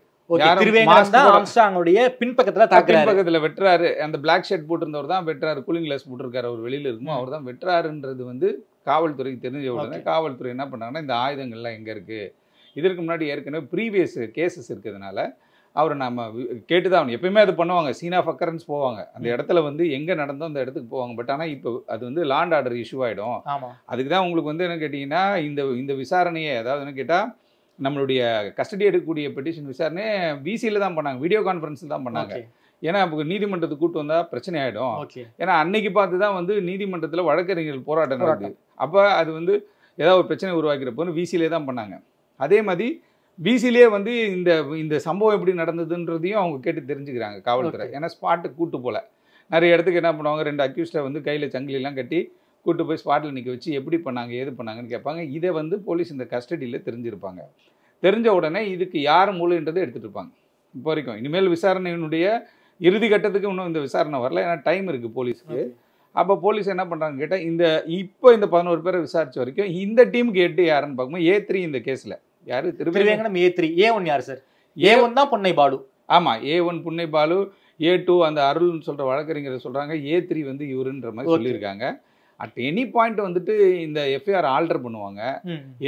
பின்பக்கத்துல வெட்டுறாரு, அந்த பிளாக் ஷர்ட் போட்டிருந்தவர் தான் வெட்டுறாரு, கூலிங் கிளாஸ் போட்டிருக்காரு, அவர் வெளியில இருக்கும், அவர் தான் வெட்டுறாருன்றது வந்து காவல்துறைக்கு தெரிஞ்ச உடனே காவல்துறை என்ன பண்ணாங்கன்னா, இந்த ஆயுதங்கள்லாம் எங்க இருக்கு, இதற்கு முன்னாடி ஏற்கனவே ப்ரீவியஸ் கேசஸ் இருக்கிறதுனால அவரை நம்ம கேட்டுதான் ஆகணும். எப்பயுமே அது பண்ணுவாங்க, சீன் ஆஃப் அக்கரன்ஸ் போவாங்க, அந்த இடத்துல வந்து எங்க நடந்தோ அந்த இடத்துக்கு போவாங்க. பட் ஆனால் இப்போ அது வந்து லா அண்ட் ஆர்டர் இஷ்யூ ஆகிடும். அதுக்கு தான் உங்களுக்கு வந்து என்ன கேட்டிங்கன்னா, இந்த விசாரணையை, அதாவது என்ன கேட்டால் நம்மளுடைய கஸ்டடி எடுக்கக்கூடிய பெட்டிஷன் விசாரணையை விசியில் தான் பண்ணாங்க, வீடியோ கான்ஃபரன்ஸில் தான் பண்ணாங்க. ஏன்னா இப்போ நீதிமன்றத்துக்கு கூட்டு வந்தால் பிரச்சனை ஆகிடும். ஏன்னா அன்னைக்கு பார்த்து தான் வந்து நீதிமன்றத்தில் வழக்கறிஞர்கள் போராட்டம் நடக்குது. அப்போ அது வந்து ஏதாவது ஒரு பிரச்சனை உருவாக்கிறப்போன்னு விசியிலே தான் பண்ணாங்க. அதே மாதிரி விசிலே வந்து இந்த சம்பவம் எப்படி நடந்ததுன்றதையும் அவங்க கேட்டு தெரிஞ்சுக்கிறாங்க காவல்துறை. ஏன்னா ஸ்பாட்டுக்கு கூட்டு போல நிறைய இடத்துக்கு என்ன பண்ணுவாங்க, 2 அக்யூஸ்டை வந்து கையில் சங்கிலிலாம் கட்டி கூட்டு போய் ஸ்பாட்டில் நிற்க வச்சு எப்படி பண்ணாங்க ஏது பண்ணாங்கன்னு கேட்பாங்க. இதை வந்து போலீஸ் இந்த கஸ்டடியில் தெரிஞ்சிருப்பாங்க. தெரிஞ்ச உடனே இதுக்கு யார் மூலைன்றதை எடுத்துகிட்டு இருப்பாங்க. இப்போ வரைக்கும் இனிமேல் விசாரணையினுடைய இறுதி கட்டத்துக்கு இன்னும் இந்த விசாரணை வரல, ஏன்னா டைம் இருக்குது போலீஸுக்கு. அப்போ போலீஸ் என்ன பண்ணுறாங்க கேட்டால், இந்த 11 பேரை விசாரித்த வரைக்கும் இந்த டீமுக்கு 8 யாருன்னு பார்க்கும்போது A3 இந்த கேஸில் யாரு, திருவேங்கடம். A3 A1 யார் சார்? A1 தான் புன்னை பாலு. ஆமாம், A1 புன்னை பாலு, A2 அந்த அருள்னு சொல்கிற வழக்கறிஞரை சொல்கிறாங்க, A3 வந்து இவருன்ற மாதிரி சொல்லியிருக்காங்க. அட் எனி பாயிண்ட் வந்துட்டு இந்த எஃப்ஐஆர் ஆல்டர் பண்ணுவாங்க.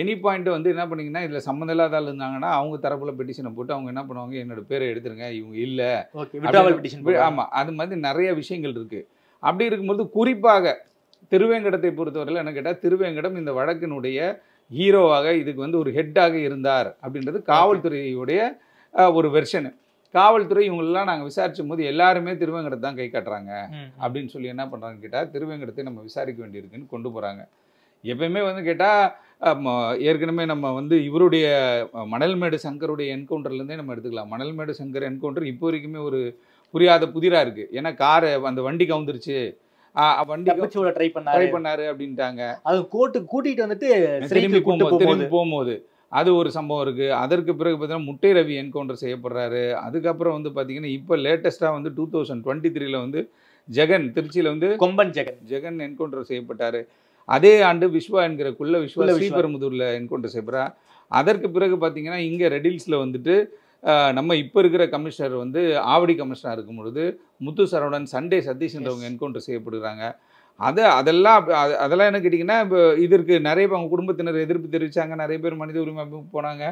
எனி பாயிண்ட் வந்து என்ன பண்ணிங்கன்னா, இதில் சம்மந்தம் இல்லாத ஆள் இருந்தாங்கன்னா அவங்க தரப்புல பெட்டிஷனை போட்டு அவங்க என்ன பண்ணுவாங்க, என்னோட பேரை எடுத்துருங்க, இவங்க இல்லை. ஆமாம், அது மாதிரி நிறைய விஷயங்கள் இருக்குது. அப்படி இருக்கும்போது குறிப்பாக திருவேங்கடத்தை பொறுத்தவரையில் என்ன கேட்டால், திருவேங்கடம் இந்த வழக்கினுடைய ஹீரோவாக, இதுக்கு வந்து ஒரு ஹெட்டாக இருந்தார் அப்படின்றது காவல்துறையுடைய ஒரு வெர்ஷனு. காவல்துறை இவங்களெல்லாம் நாங்கள் விசாரிச்சும் போது எல்லாருமே திருவேங்கடத்தை தான் கை காட்டுறாங்க அப்படின்னு சொல்லி என்ன பண்ணுறாங்கன்னு கேட்டால், திருவேங்கடத்தை நம்ம விசாரிக்க வேண்டியிருக்குன்னு கொண்டு போகிறாங்க. எப்பயுமே வந்து கேட்டால் ஏற்கனவே நம்ம வந்து இவருடைய மணல்மேடு சங்கருடைய என்கவுண்டர்லேருந்தே நம்ம எடுத்துக்கலாம். மணல்மேடு சங்கர் என்கவுண்டர் இப்போ வரைக்குமே ஒரு புரியாத புதிராக இருக்குது. ஏன்னா காரை அந்த வண்டி கவுந்துருச்சு, வண்டி ட்ரை பண்ணாரு அப்படின்ட்டாங்க. அது கோர்ட்டுக்கு கூட்டிகிட்டு வந்துட்டு திரும்பி போகும்போது அது ஒரு சம்பவம் இருக்குது. அதற்கு பிறகு பார்த்தீங்கன்னா முட்டை ரவி என்கவுண்டர் செய்யப்படுறாரு. அதுக்கப்புறம் வந்து பார்த்தீங்கன்னா இப்போ லேட்டஸ்ட்டாக வந்து 2023 வந்து ஜெகன் திருச்சியில் வந்து கொம்பன் ஜெகன் என்கவுண்டர் செய்யப்பட்டார். அதே ஆண்டு விஸ்வா என்கிற விஸ்வா ஸ்ரீபெரும்புதூரில் என்கவுண்டர் செய்யப்படுறார். அதற்கு பிறகு பார்த்தீங்கன்னா இங்கே ரெடில்ஸில் வந்துட்டு நம்ம இப்போ இருக்கிற கமிஷனர் வந்து ஆவடி கமிஷனர் இருக்கும் பொழுது முத்து சரவணன், சண்டே சதீஷ்ன்றவங்க என்கவுண்டர் செய்யப்படுறாங்க. அதெல்லாம் என்ன கேட்டிங்கன்னா, இப்போ இதற்கு நிறைய அவங்க குடும்பத்தினர் எதிர்ப்பு தெரிவித்தாங்க. நிறைய பேர் மனித உரிமை அமைப்பு போனாங்க.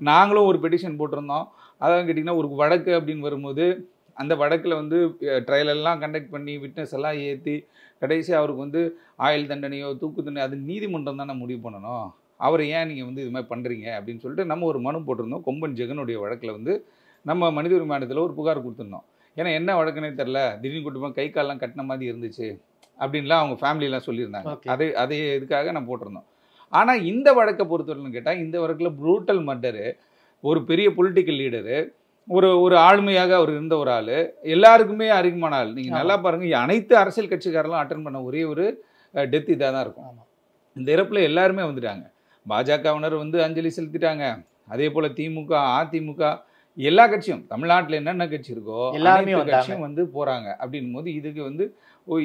நாங்களும் ஒரு பெட்டிஷன் போட்டிருந்தோம். அதான் கேட்டிங்கன்னா, ஒரு வழக்கு அப்படின்னு வரும்போது அந்த வழக்கில் வந்து ட்ரையலெல்லாம் கண்டக்ட் பண்ணி விட்னஸ் எல்லாம் ஏற்றி கடைசி அவருக்கு வந்து ஆயுள் தண்டனையோ தூக்கு தண்டனை அது நீதிமன்றம் தானே முடிவு பண்ணணும். அவரை ஏன் நீங்கள் வந்து இது மாதிரி பண்ணுறீங்க அப்படின்னு சொல்லிட்டு நம்ம ஒரு மனு போட்டிருந்தோம். கொம்பன் ஜெகனுடைய வழக்கில் வந்து நம்ம மனித உரிமை ஆணையத்தில் ஒரு புகார் கொடுத்துருந்தோம். ஏன்னா என்ன வழக்குன்னே தெரில, திடீர்னு கூட்டு கை காலெலாம் கட்டின மாதிரி இருந்துச்சு அப்படின்லாம் அவங்க ஃபேமிலியெலாம் சொல்லியிருந்தாங்க. அதே இதுக்காக நான் போட்டிருந்தோம். ஆனால் இந்த வழக்கை பொறுத்தவரைன்னு கேட்டால், இந்த வழக்கில் ப்ரூட்டல் மர்டரு, ஒரு பெரிய பொலிட்டிக்கல் லீடரு, ஒரு ஆளுமையாக அவர் இருந்த ஒரு ஆள், எல்லாருக்குமே அறிமுகமான ஆள். நீங்கள் நல்லா பாருங்கள், அனைத்து அரசியல் கட்சிக்காரெல்லாம் அட்டன் பண்ண ஒரே ஒரு டெத் இதாக தான் இருக்கும். இந்த இறப்பில் எல்லாருமே வந்துட்டாங்க. பாஜகவினர் வந்து அஞ்சலி செலுத்திட்டாங்க. அதே போல் திமுக, அதிமுக, எல்லா கட்சியும், தமிழ்நாட்டில் என்னென்ன கட்சி இருக்கோ எல்லாருமே கட்சியும் வந்து போகிறாங்க. அப்படின் போது இதுக்கு வந்து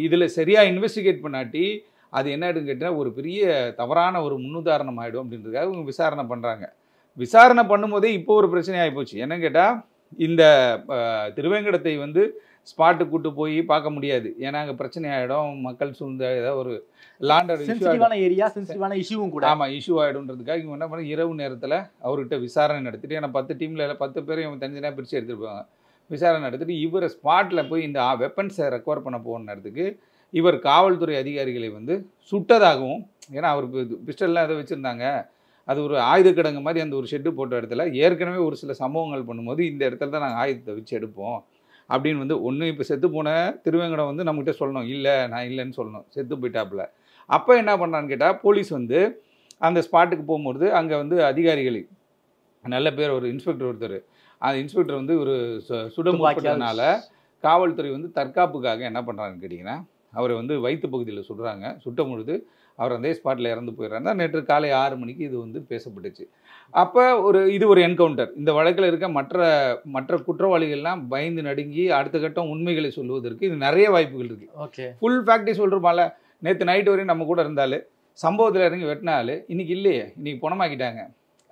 இதில் சரியாக இன்வெஸ்டிகேட் பண்ணாட்டி அது என்ன ஆகிடும் கேட்டால் ஒரு பெரிய தவறான ஒரு முன்னுதாரணம் ஆகிடும் அப்படின்றதுக்காக இவங்க விசாரணை பண்ணுறாங்க. விசாரணை பண்ணும்போதே இப்போ ஒரு பிரச்சனை ஆகிப்போச்சு. என்னன்னு கேட்டால், இந்த திருவேங்கடத்தை வந்து ஸ்பாட்டு கூட்டு போய் பார்க்க முடியாது. ஏன்னா அங்கே பிரச்சனை ஆகிடும், மக்கள் சூழ்ந்த ஏதாவது ஒரு லாண்டர் இஷ்யூவும் கூட இஷ்யூ ஆகிடும்ன்றதுக்காக இவங்க என்ன பண்ண, இரவு நேரத்தில் அவர்கிட்ட விசாரணை நடத்திட்டு, ஏன்னா 10 டீமில் 10 பேரும் இவங்க தனித்தனியாக பிரித்து எடுத்துருப்பாங்க. விசாரணை நடத்திட்டு இவரை ஸ்பாட்டில் போய் இந்த வெப்பன்ஸை ரெக்கவர் பண்ண போன நேரத்துக்கு இவர் காவல்துறை அதிகாரிகளை வந்து சுட்டதாகவும், ஏன்னா அவருக்கு பிஸ்டல்லாம் எதை வச்சுருந்தாங்க, அது ஒரு ஆயுத கிடங்கு மாதிரி அந்த ஒரு ஷெட்டு போட்ட இடத்துல ஏற்கனவே ஒரு சில சம்பவங்கள் பண்ணும்போது இந்த இடத்துல தான் நாங்கள் ஆயுதத்தை வச்சு எடுப்போம் அப்படின்னு வந்து ஒன்று இப்போ செத்து போன திருவேங்கடம் வந்து நம்மகிட்ட சொல்லணும், இல்லை நான் இல்லைன்னு சொல்லணும், செத்து போயிட்டாப்புல. அப்போ என்ன பண்ணான்னு கேட்டால், போலீஸ் வந்து அந்த ஸ்பாட்டுக்கு போகும்போது அங்கே வந்து அதிகாரிகள் நல்ல பேர், ஒரு இன்ஸ்பெக்டர் ஒருத்தர், அந்த இன்ஸ்பெக்டர் வந்து ஒரு சுடமுற்பட்டதுனால காவல்துறை வந்து தற்காப்புக்காக என்ன பண்ணுறாங்கன்னு கேட்டிங்கன்னா, அவரை வந்து வயிற்று பகுதியில் சுடுறாங்க. சுட்டும் பொழுது அவர் அதே ஸ்பாட்டில் இறந்து போயிடுறாங்க. நேற்று காலை 6 மணிக்கு இது வந்து பேசப்பட்டுச்சு. அப்போ இது ஒரு என்கவுண்டர். இந்த வழக்கில் இருக்க மற்ற குற்றவாளிகள்லாம் பயந்து நடுங்கி அடுத்த கட்டம் உண்மைகளை சொல்லுவதற்கு இது நிறைய வாய்ப்புகள் இருக்குது. ஃபுல் ஃபேக்டை சொல்கிறப்பால, நேற்று நைட்டு வரையும் நம்ம கூட இருந்தாலும் சம்பவத்தில் இறங்கி வெட்டினாலும் இன்றைக்கி இல்லையே, இன்றைக்கி பணமாக்கிட்டாங்க.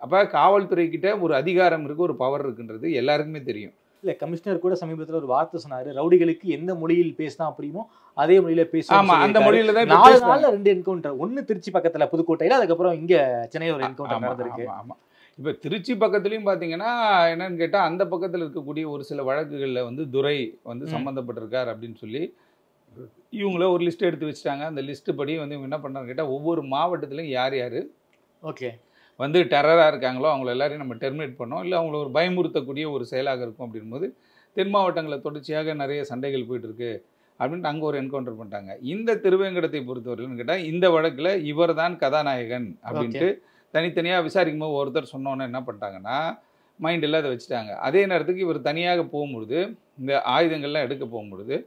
அப்போ காவல்துறைக்கிட்ட ஒரு அதிகாரம் இருக்குது, ஒரு பவர் இருக்குன்றது எல்லாருக்குமே தெரியும். இல்லை, கமிஷனர் கூட சமீபத்தில் ஒரு வார்த்தை சொன்னார், ரவுடிகளுக்கு எந்த மொழியில் பேசினா அப்படியுமோ அதே மொழியில பேசுவோம். அந்த மொழியில தான் 4 நாள்ல 2 என்கவுண்டர், ஒன்று திருச்சி பக்கத்தில் புதுக்கோட்டையில், அதுக்கப்புறம் இங்கே சென்னையில் ஒரு என்கவுண்டர் நடந்திருக்கு. ஆமாம், இப்போ திருச்சி பக்கத்துலையும் பார்த்தீங்கன்னா என்னன்னு கேட்டால், அந்த பக்கத்தில் இருக்கக்கூடிய ஒரு சில வழக்குகளில் வந்து துரை வந்து சம்மந்தப்பட்டிருக்கார் அப்படின்னு சொல்லி இவங்கள ஒரு லிஸ்ட் எடுத்து வச்சுட்டாங்க. அந்த லிஸ்ட்டு படி வந்து இவங்க என்ன பண்ணுறாங்க கேட்டால், ஒவ்வொரு மாவட்டத்திலையும் யார் யார் வந்து டெரராக இருக்காங்களோ அவங்கள எல்லாரையும் நம்ம டெர்மினேட் பண்ணோம், இல்லை அவங்கள ஒரு பயமுறுத்தக்கூடிய ஒரு செயலாக இருக்கும் அப்படின்போது தென் மாவட்டங்களில் தொடர்ச்சியாக நிறைய சண்டைகள் போயிட்டுருக்கு அப்படின்ட்டு அங்கே ஒரு என்கவுண்டர் பண்ணிட்டாங்க. இந்த திருவேங்கடத்தை பொறுத்தவரையில்னு கேட்டால், இந்த வழக்கில் இவர் தான் கதாநாயகன் அப்படின்ட்டு தனித்தனியாக விசாரிக்கும் போது ஒருத்தர் சொன்னோன்னே என்ன பண்ணிட்டாங்கன்னா, மைண்டில் அதை வச்சுட்டாங்க. அதே நேரத்துக்கு இவர் தனியாக போகும்பொழுது, இந்த ஆயுதங்கள்லாம் எடுக்க போகும்பொழுது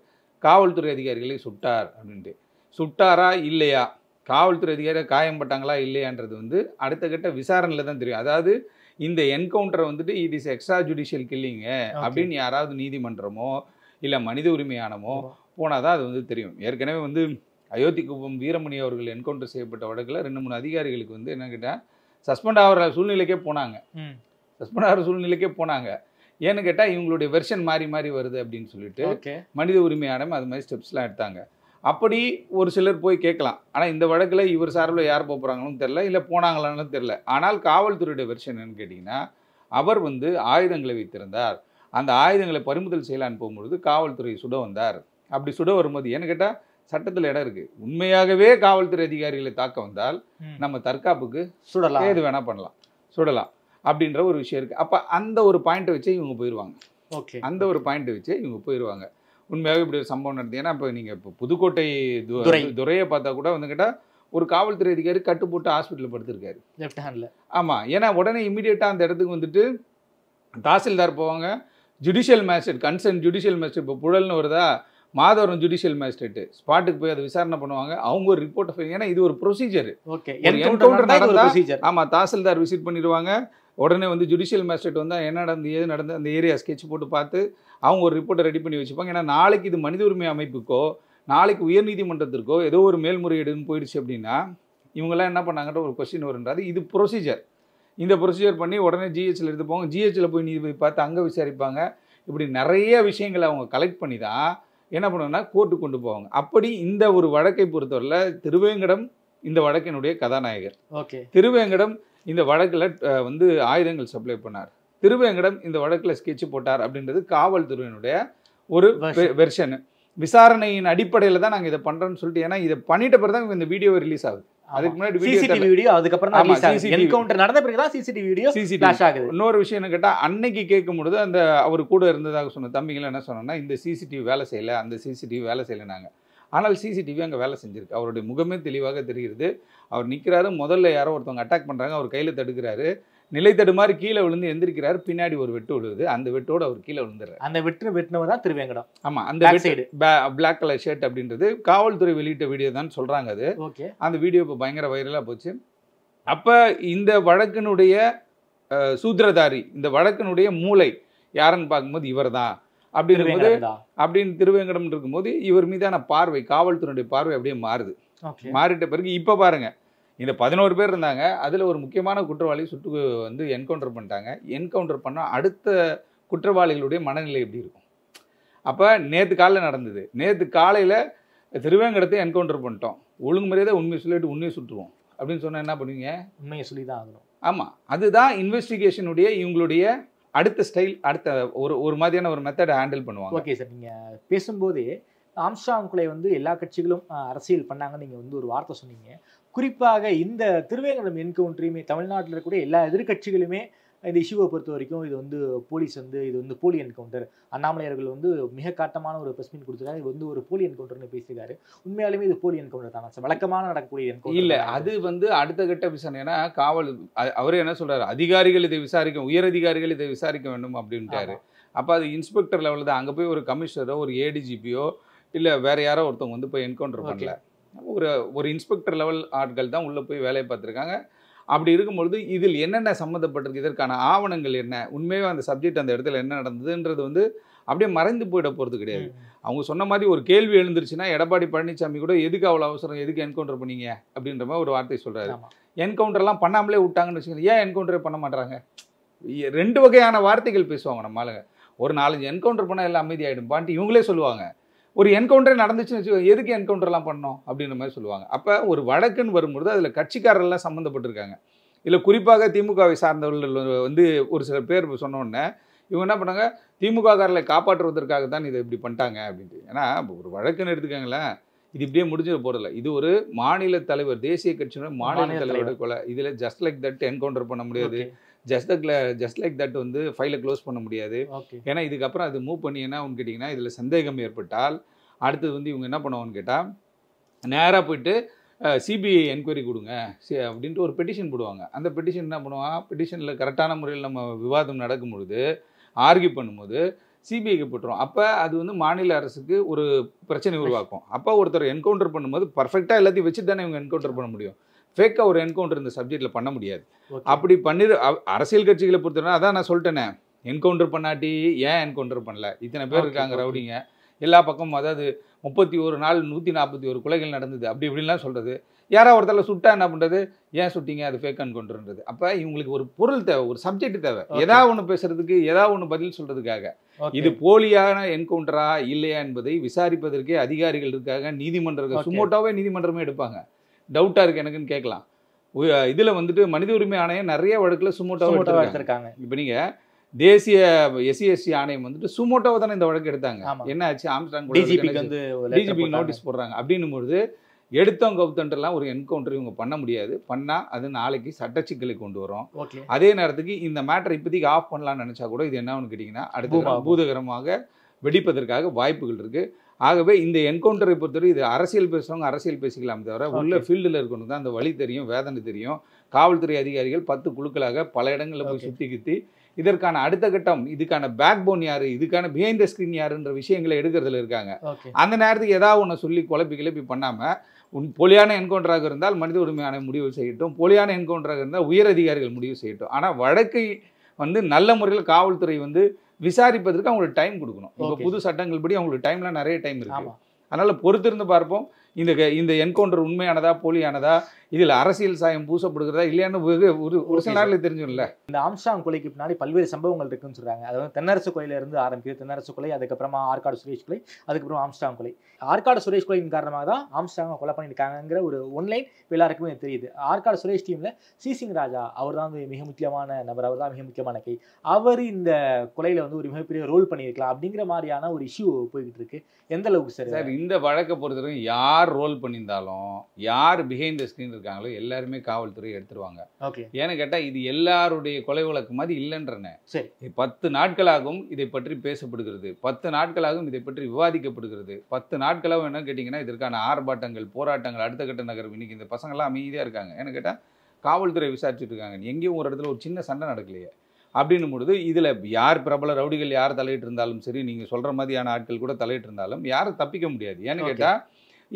காவல்துறை அதிகாரிகளை சுட்டார் அப்படின்ட்டு. சுட்டாரா இல்லையா, காவல்துறை அதிகாரிகள் காயம்பட்டாங்களா இல்லையான்றது வந்து அடுத்த கட்ட விசாரணையில் தான் தெரியும். அதாவது இந்த என்கவுண்டரை வந்துட்டு இட் இஸ் எக்ஸ்ட்ரா ஜுடிஷியல் கில்லிங்கு அப்படின்னு யாராவது நீதிமன்றமோ இல்லை மனித உரிமை ஆணையமோ போனால் தான் அது வந்து தெரியும். ஏற்கனவே வந்து அயோத்திக்குப்பம் வீரமணி அவர்கள் என்கவுண்டர் செய்யப்பட்ட வழக்கில் 2-3 அதிகாரிகளுக்கு வந்து என்ன கேட்டால் சஸ்பெண்ட் ஆகிற சூழ்நிலைக்கே போனாங்க. ஏன்னு கேட்டால் இவங்களுடைய வெர்ஷன் மாறி மாறி வருது அப்படின்னு சொல்லிட்டு மனித உரிமை ஆணையம் அது மாதிரி ஸ்டெப்ஸ்லாம் எடுத்தாங்க. அப்படி ஒரு சிலர் போய் கேட்கலாம். ஆனால் இந்த வழக்கில் இவர் சார்பில் யார் போகிறாங்கன்னு தெரில, இல்லை போனாங்களான்னு தெரில. ஆனால் காவல்துறையுடைய வெர்ஷன் என்னன்னு கேட்டிங்கன்னா, அவர் வந்து ஆயுதங்களை வைத்திருந்தார், அந்த ஆயுதங்களை பறிமுதல் செய்யலான்னு போகும்பொழுது காவல்துறை சுட வந்தார். அப்படி சுட வரும்போது என்ன கேட்டால் சட்டத்தில் இடம் இருக்குது. உண்மையாகவே காவல்துறை அதிகாரிகளை தாக்க வந்தால் நம்ம தற்காப்புக்கு சுடலாம், ஏது வேணால் பண்ணலாம், சுடலாம் அப்படின்ற ஒரு விஷயம் இருக்குது. அப்போ அந்த ஒரு பாயிண்ட்டை வச்சு இவங்க போயிடுவாங்க. உண்மையாகவே இப்படி ஒரு சம்பவம் நடத்தி, ஏன்னா இப்போ நீங்கள் இப்போ புதுக்கோட்டை துரையை பார்த்தா கூட வந்து கேட்டால் ஒரு காவல்துறை அதிகாரி கட்டு போட்டு ஹாஸ்பிட்டலில் படுத்திருக்காரு லெஃப்ட் ஹேண்ட்ல. ஆமாம். ஏன்னா உடனே இமீடியட்டாக அந்த இடத்துக்கு வந்துட்டு தாசில்தார் போவாங்க, judicial magistrate concern judicial magistrate, இப்போ புழல்னு வருதா மாதவரம் ஜுடிஷியல் மேஜிஸ்ட்ரேட்டு ஸ்பாட்டுக்கு போய் அதை விசாரணை பண்ணுவாங்க. அவங்க ஒரு ரிப்போர்ட்டை, ஏன்னா இது ஒரு ப்ரொசீஜர். ஓகே, என்கவுண்டர் நடந்தா ஆமாம் தாசில்தார் விசிட் பண்ணிடுவாங்க. உடனே வந்து ஜுடிஷியல் மேஜிஸ்ட்ரேட் வந்து என்ன நடந்து ஏது நடந்து அந்த ஏரியா ஸ்கெட்ச் போட்டு பார்த்து அவங்க ஒரு ரிப்போர்ட்டை ரெடி பண்ணி வச்சுப்பாங்க. ஏன்னா நாளைக்கு இது மனித உரிமை அமைப்புக்கோ நாளைக்கு உயர்நீதிமன்றத்திற்கோ ஏதோ ஒரு மேல்முறையீடுன்னு போயிடுச்சு அப்படின்னா இவங்கெல்லாம் என்ன பண்ணாங்கன்ற ஒரு கொஸ்டின் வருன்றாரு. இது ப்ரொசீஜர். இந்த ப்ரொசீஜர் பண்ணி உடனே ஜிஹெச்சில் எடுத்து போவாங்க. ஜிஹெச்சில் போய் நீதிபதி பார்த்து அங்கே விசாரிப்பாங்க. இப்படி நிறைய விஷயங்களை அவங்க கலெக்ட் பண்ணி தான் என்ன பண்ணுவாங்கன்னா கோர்ட்டுக்கு கொண்டு போவாங்க. அப்படி இந்த ஒரு வழக்கை பொறுத்தவரையில் திருவேங்கடம் இந்த வழக்கினுடைய கதாநாயகர். ஓகே, திருவேங்கடம் இந்த வழக்கில் வந்து ஆயுதங்கள் சப்ளை பண்ணார், திருவேங்கடம் இந்த வழக்கில் ஸ்கெட்ச் போட்டார் அப்படின்றது காவல்துறையினுடைய ஒரு வெர்ஷன். விசாரணையின் அடிப்படையில் தான் நாங்கள் இதை பண்ணுறோன்னு சொல்லிட்டு, ஏன்னா இதை பண்ணிட்ட பிறகு தான் இந்த வீடியோ ரிலீஸ் ஆகுது. அதுக்கு முன்னாடி சிசிடிவி வீடியோ அதுக்கப்புறம் தான் ரிலீஸ் ஆகுது. என்கவுண்டர் நடந்த பிறகு தான் சிசிடிவி வீடியோ ஃபிளாஷ் ஆகுது. இன்னொரு விஷயம் என்ன கேட்டால், அன்னைக்கு கேட்கும்பொழுது அந்த அவர் கூட இருந்ததாக சொன்ன தம்பிங்களை என்ன சொன்னோன்னா, இந்த சிசிடிவி வேலை செய்யலை, அந்த சிசிடிவி வேலை செய்யலைனாங்க. ஆனால் சிசிடிவி அங்கே வேலை செஞ்சிருக்கு. அவருடைய முகமே தெளிவாக தெரிகிறது. அவர் நிற்கிறாரு, முதல்ல யாரோ ஒருத்தவங்க அட்டாக் பண்ணுறாங்க, அவர் கையில் தடுக்கிறாரு, நிலை தடுமாறி கீழே விழுந்து எந்திரிக்கிறாரு, பின்னாடி ஒரு வெட்டு விழுவுது, அந்த வெட்டோடு அவர் கீழே விழுந்துறாரு. அந்த வெட்டினவர் தான் திருவேங்கடம். ஆமாம், அந்த பிளாக் கலர் ஷர்ட் அப்படின்றது காவல்துறை வெளியிட்ட வீடியோ தான் சொல்கிறாங்க. அது ஓகே, அந்த வீடியோ இப்போ பயங்கர வைரலாக போச்சு. அப்போ இந்த வழக்கினுடைய சூத்திரதாரி, இந்த வழக்கினுடைய மூளை யாருன்னு பார்க்கும்போது இவர் தான் அப்படின்னு திருவேங்கடம் இருக்கும்போது இவர் மீதான பார்வை, காவல்துறையுடைய பார்வை அப்படியே மாறுது. மாறிட்ட பிறகு இப்போ பாருங்க, இந்த 11 பேர் இருந்தாங்க, அதில் ஒரு முக்கியமான குற்றவாளி சுட்டு வந்து என்கவுண்டர் பண்ணிட்டாங்க. என்கவுண்டர் பண்ணால் அடுத்த குற்றவாளிகளுடைய மனநிலை எப்படி இருக்கும்? அப்போ நேற்று காலையில் நடந்தது. நேற்று காலையில் திருவேங்கடத்தை என்கவுண்டர் பண்ணிட்டோம், ஒழுங்கு மரியாதை உண்மையை சொல்லிட்டு உண்மையை சுட்டுருவோம் அப்படின்னு சொன்னால் என்ன பண்ணுவீங்க? உண்மையை சொல்லி தான் ஆகணும். ஆமாம், அதுதான் இன்வெஸ்டிகேஷனுடைய இவங்களுடைய அடுத்த ஸ்டைல், அடுத்த ஒரு மாதிரியான ஒரு மெத்தடை ஹேண்டில் பண்ணுவாங்க. ஓகே சார், நீங்கள் பேசும்போதே ஆம்ஸ்ட்ராங் கொலை வந்து எல்லா கட்சிகளும் அரசியல் பண்ணாங்கன்னு நீங்கள் வந்து ஒரு வார்த்தை சொன்னீங்க. குறிப்பாக இந்த திருவேங்கடம் என்கவுண்டரையுமே தமிழ்நாட்டில் இருக்கக்கூடிய எல்லா எதிர்கட்சிகளுமே இந்த இஷ்யூவை பொறுத்த வரைக்கும் இது வந்து போலீஸ் வந்து இது வந்து போலி என்கவுண்டர், அண்ணாமலையர்கள் வந்து மிக காட்டமான ஒரு பிரஸ் மீட் கொடுத்துருக்காரு, இது வந்து ஒரு போலி என்கவுண்டர்னு பேசியிருக்காரு. உண்மையாலுமே இது போலி என்கவுண்டர் தானே சார்? வழக்கமான நடக்கக்கூடிய என்கவுண்டர் இல்லை, அது வந்து அடுத்த கட்ட விசாரணை. ஏன்னா காவல் அவரே என்ன சொல்றாரு, அதிகாரிகள் இதை விசாரிக்க, உயர் அதிகாரிகள் இதை விசாரிக்க வேண்டும் அப்படின்ட்டாரு. அப்போ அது இன்ஸ்பெக்டர் லெவலில் தான். அங்கே போய் ஒரு கமிஷனரோ ஒரு ஏடிஜிபியோ இல்லை வேற யாரோ ஒருத்தவங்க வந்து போய் என்கவுண்டர் பண்ணல, ஒரு இன்ஸ்பெக்டர் லெவல் ஆட்கள் தான் உள்ளே போய் வேலையை பார்த்துருக்காங்க. அப்படி இருக்கும்பொழுது இதில் என்னென்ன சம்மந்தப்பட்டிருக்கு, இதற்கான ஆவணங்கள் என்ன, உண்மையாக அந்த சப்ஜெக்ட் அந்த இடத்துல என்ன நடந்ததுன்றது வந்து அப்படியே மறைந்து போயிட போகிறது கிடையாது. அவங்க சொன்ன மாதிரி ஒரு கேள்வி எழுந்துருச்சுன்னா எடப்பாடி பழனிசாமி கூட எதுக்கு அவ்வளோ அவசரம், எதுக்கு என்கவுண்டர் பண்ணீங்க அப்படின்ற மாதிரி ஒரு வார்த்தை சொல்கிறாரு. என்கவுண்டர்லாம் பண்ணாமலே விட்டாங்கன்னு வச்சுக்கோங்க, ஏன் என்கவுண்டரே பண்ண மாட்டாங்க? 2 வகையான வார்த்தைகள் பேசுவாங்க நம்ம ஆளுங்க. ஒரு 4-5 என்கவுண்டர் பண்ணால் எல்லாம் அமைதி ஆகிடும் பாண்டி இவங்களே சொல்லுவாங்க. ஒரு என்கவுண்டரே நடந்துச்சுன்னு வச்சுக்கோங்க, எதுக்கு என்கவுண்டர்லாம் பண்ணோம் அப்படின்ற மாதிரி சொல்லுவாங்க. அப்போ ஒரு வழக்குன்னு வரும்பொழுது அதில் கட்சிக்காரர்லாம் சம்மந்தப்பட்டிருக்காங்க. இதில் குறிப்பாக திமுகவை சார்ந்தவர்கள் வந்து ஒரு சில பேர் சொன்னோடனே இவங்க என்ன பண்ணாங்க, திமுககாரர்களை காப்பாற்றுவதற்காக தான் இதை இப்படி பண்ணிட்டாங்க அப்படின்ட்டு. ஏன்னா ஒரு வழக்குன்னு எடுத்துக்காங்களேன், இது இப்படியே முடிஞ்சிட போகிறதில்ல. இது ஒரு மாநில தலைவர், தேசிய கட்சியோட மாநில தலைவரோட கொலை. இதில் ஜஸ்ட் லைக் தட் என்கவுண்டர் பண்ண முடியாது, ஜஸ்ட் லைக் தட் வந்து ஃபைலை க்ளோஸ் பண்ண முடியாது. ஏன்னா இதுக்கப்புறம் அது மூவ் பண்ணி என்ன ஒன்று கேட்டிங்கன்னா, இதில் சந்தேகம் ஏற்பட்டால் அடுத்தது வந்து இவங்க என்ன பண்ணுவாங்கன்னு கேட்டால், நேராக போயிட்டு சிபிஐ என்கொயரி கொடுங்க அப்படின்ட்டு ஒரு பெட்டிஷன் போடுவாங்க. அந்த பெட்டிஷன் என்ன பண்ணுவாங்க, பெட்டிஷனில் கரெக்டான முறையில் நம்ம விவாதம் நடக்கும் பொழுது ஆர்கியூ பண்ணும்போது சிபிஐக்கு போட்டுரும். அப்போ அது வந்து மாநில அரசுக்கு ஒரு பிரச்சனை உருவாக்கும். அப்போ ஒருத்தர் என்கவுண்டர் பண்ணும்போது பர்ஃபெக்டாக எல்லாத்தையும் வச்சுட்டு தானே இவங்க என்கவுண்டர் பண்ண முடியும். ஃபேக்காக ஒரு என்கவுண்டர் இந்த சப்ஜெக்டில் பண்ண முடியாது. அப்படி அரசியல் கட்சிகளை பொறுத்தவரை அதான் நான் சொல்லிட்டேனே, என்கவுண்டர் பண்ணாட்டி ஏன் என்கவுண்டர் பண்ணல, இத்தனை பேர் இருக்காங்க ரவுடிங்க எல்லா பக்கமும், அதாவது 31 நாள் 141 கொலைகள் நடந்தது அப்படி இப்படின்லாம் சொல்கிறது. யாராவது ஒருத்தர் சுட்டா என்ன பண்ணுறது, ஏன் சுட்டிங்க, அது ஃபேக் என்கவுண்டர்ன்றது. அப்போ இவங்களுக்கு ஒரு பொருள் தேவை, ஒரு சப்ஜெக்ட் தேவை, ஏதாவது ஒன்று பேசுறதுக்கு, ஏதாவது ஒன்று பதில் சொல்கிறதுக்காக. இது போலியான என்கவுண்டரா இல்லையா என்பதை விசாரிப்பதற்கே அதிகாரிகள் இருக்காங்க. நீதிமன்றங்கள் சுமோட்டாவே நீதிமன்றமே எடுப்பாங்க. டவுட்டாக இருக்குது எனக்குன்னு கேட்கலாம். இதில் வந்துட்டு மனித உரிமை ஆணையம் நிறைய வழக்கில் சுமோட்டாவை எடுத்திருக்காங்க. இப்போ நீங்கள் தேசிய SC/ST ஆணையம் வந்துட்டு சுமோட்டோவை தானே இந்த வழக்கு எடுத்தாங்க. என்ன ஆச்சு, ஆம்ஸ்ட்ராங் டிஜிபி நோட்டீஸ் போடுறாங்க. அப்படின்னும்போது எடுத்தவங்க கவுத்தன்ட்லாம் ஒரு என்கவுண்டர் இவங்க பண்ண முடியாது. பண்ணால் அது நாளைக்கு சட்ட சிக்கலை கொண்டு வரும். அதே நேரத்துக்கு இந்த மேட்டரை இப்போதைக்கு ஆஃப் பண்ணலாம்னு நினச்சா கூட இது என்ன ஒன்று கேட்டிங்கன்னா அடுத்த பூதகரமாக வெடிப்பதற்காக வாய்ப்புகள் இருக்குது. ஆகவே இந்த என்கவுண்டரை பொறுத்தவரை இது அரசியல் பேசுகிறவங்க அரசியல் பேசிக்கலாம் தவிர உள்ள ஃபீல்டில் இருக்கணும் தான் அந்த வழி தெரியும், வேதனை தெரியும். காவல்துறை அதிகாரிகள் 10 குழுக்களாக பல இடங்களில் போய் சுற்றி கித்தி இதற்கான அடுத்த கட்டம், இதுக்கான பேக் போன் யாரு, இதுக்கான பிஹைண்ட் த ஸ்கிரீன் யாருன்ற விஷயங்களை எடுக்கிறதுல இருக்காங்க. அந்த நேரத்துக்கு ஏதாவது ஒன்று சொல்லி குழப்பி பண்ணாமல் போலியான என்கவுண்டராக இருந்தால் மனித உரிமையான முடிவு செய்யட்டும், போலியான என்கவுண்டராக இருந்தால் உயர் அதிகாரிகள் முடிவு செய்யட்டும். ஆனால் வழக்கை நல்ல முறையில் காவல்துறை விசாரிப்பதற்கு அவங்களுக்கு டைம் கொடுக்கணும். இப்போ புது சட்டங்கள் படி அவங்களுக்கு டைம்லாம் நிறைய டைம் இருக்கு. அதனால் பொறுத்திருந்து பார்ப்போம் இந்த என்கவுண்டர் உண்மையானதா போலியானதா, இதில் அரசியல் சாயம் பூசப்படுகிறதா இல்லையான்னு ஒரு சில நாளில் தெரிஞ்சும்ல. இந்த ஆம்ஸ்ட்ராங் கொலைக்கு பின்னாடி பல்வேறு சம்பவங்கள் இருக்குன்னு சொல்றாங்க. அதாவது தென்னரசு கொலையில இருந்து ஆரம்பிக்குது. தென்னரசு கொலை, அதுக்கப்புறமா ஆற்காடு சுரேஷ் கொலை, அதுக்கப்புறம் ஆம்ஸ்ட்ராங் கொலை. ஆற்காடு சுரேஷ் கொலையின் காரணமாக தான் ஆம்ஸ்ட்ராங்கை கொலை பண்ணியிருக்காங்கிற ஒரு ஒன்லைன் எல்லாருக்குமே தெரியுது. ஆற்காடு சுரேஷ் டீம்ல சிசிங் ராஜா அவர் தான் மிக முக்கியமான நபர், அவர் தான் மிக முக்கியமான கை. அவர் இந்த கொலையில ஒரு மிகப்பெரிய ரோல் பண்ணியிருக்கலாம் அப்படிங்கிற மாதிரியான ஒரு இஷ்யூ போய்கிட்டு இருக்கு. எந்த அளவுக்கு சார் இந்த வழக்கை பொறுத்தவரைக்கும் யார் ரோல் பண்ணியிருந்தாலும், யார் பிஹைண்ட் த ஸ்கிரீன் இருக்காங்களோ எல்லாருமே காவல்துறை எடுத்துருவாங்க. ஏன்னு கேட்டால் இது எல்லாருடைய கொலை வழக்கு மாதிரி இல்லைன்றன. சரி, 10 நாட்களாகவும் இதை பற்றி பேசப்படுகிறது, 10 நாட்களாகவும் இதை பற்றி விவாதிக்கப்படுகிறது. 10 நாட்களாகவும் என்ன கேட்டிங்கன்னா இதற்கான ஆர்ப்பாட்டங்கள், போராட்டங்கள், அடுத்த கட்ட நகர்வு. இன்னைக்கு இந்த பசங்கள்லாம் அமைதியாக இருக்காங்க. ஏன்னு கேட்டால் காவல்துறை விசாரிச்சுட்டு இருக்காங்க. எங்கேயும் ஒரு இடத்துல ஒரு சின்ன சண்டை நடக்கலையே அப்படின்னும் பொழுது இதில் யார் பிரபல ரவுடிகள் யார் தலையிட்டு இருந்தாலும் சரி, நீங்கள் சொல்கிற மாதிரியான ஆட்கள் கூட தலையிட்டு இருந்தாலும் யாரும் தப்பிக்க முடியாது. ஏன்னு கேட்டால்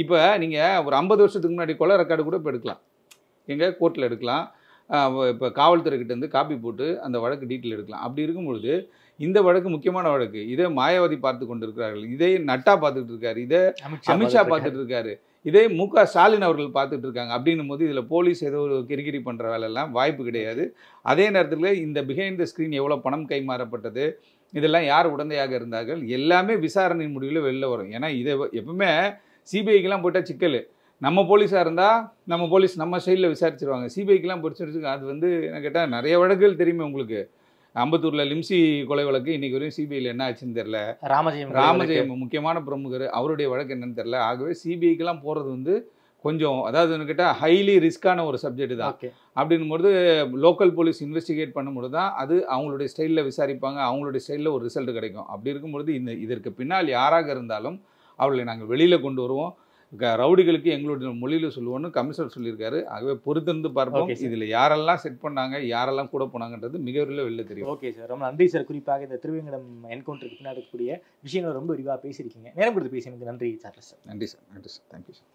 இப்போ நீங்கள் ஒரு 50 வருஷத்துக்கு முன்னாடி கொலை ரெக்கார்டு கூட இப்போ எடுக்கலாம், எங்கள் கோர்ட்டில் எடுக்கலாம். இப்போ காவல்துறைக்கிட்டேருந்து காப்பி போட்டு அந்த வழக்கு டீட்டெயில் எடுக்கலாம். அப்படி இருக்கும்பொழுது இந்த வழக்கு முக்கியமான வழக்கு. இதே மாயாவதி பார்த்து கொண்டு இருக்கிறார்கள், இதே நட்டா பார்த்துட்டு இருக்காரு, இதே அமித்ஷா பார்த்துட்டு இருக்காரு, இதே மு.க. ஸ்டாலின் அவர்கள் பார்த்துட்டு இருக்காங்க. அப்படின்னும் போது இதில் போலீஸ் ஏதோ ஒரு கிரிகிரி பண்ணுற வேலையெல்லாம் வாய்ப்பு கிடையாது. அதே நேரத்தில் இந்த பிஹைண்ட் த ஸ்க்ரீன் எவ்வளோ பணம் கைமாறப்பட்டது, இதெல்லாம் யார் உடந்தையாக இருந்தார்கள், எல்லாமே விசாரணை முடிவில் வெளில வரும். ஏன்னா இதை எப்பவுமே சிபிஐக்கெலாம் போட்டால் சிக்கல். நம்ம போலீஸாக இருந்தால் நம்ம போலீஸ் நம்ம சைடில் விசாரிச்சிருவாங்க. சிபிஐக்கெலாம் பொறுத்து அது என்ன கேட்டால் நிறைய வழக்குகள் தெரியுமே உங்களுக்கு. அம்பத்தூரில் லிம்சி கொலை வழக்கு இன்றைக்கி வரையும் சிபிஐயில் என்ன ஆச்சுன்னு தெரில. ராமஜெயம் முக்கியமான பிரமுகர், அவருடைய வழக்கு என்னன்னு தெரில. ஆகவே சிபிஐக்கெலாம் போகிறது கொஞ்சம், அதாவது கேட்டால் ஹைலி ரிஸ்க்கான ஒரு சப்ஜெக்ட் தான். அப்படின்னும்போது லோக்கல் போலீஸ் இன்வெஸ்டிகேட் பண்ணும்போது தான் அது அவங்களுடைய ஸ்டைலில் விசாரிப்பாங்க, அவங்களுடைய ஸ்டைலில் ஒரு ரிசல்ட் கிடைக்கும். அப்படி இருக்கும்பொழுது இதற்கு பின்னால் யாராக இருந்தாலும் அவர்களை நாங்கள் வெளியில் கொண்டு வருவோம். ரவுடிகளுக்கு எங்களுடைய மொழியில் சொல்லுவோன்னு கமிஷனர் சொல்லியிருக்காரு. ஆகவே பொறுத்திருந்து பார்ப்போம் இதில் யாரெல்லாம் செட் பண்ணாங்க, யாரெல்லாம் கூட போனாங்கன்றது மிக வெளில தெரியும். ஓகே சார், ரொம்ப நன்றி சார். குறிப்பாக இந்த திருவேங்கடம் என்கவுண்டருக்கு பின்னாடி இருக்கக்கூடிய விஷயங்களை ரொம்ப விரிவாக பேசியிருக்கீங்க. நேரம் கொடுத்து பேசினதுக்கு நன்றி சார். நன்றி சார். Thank you sir.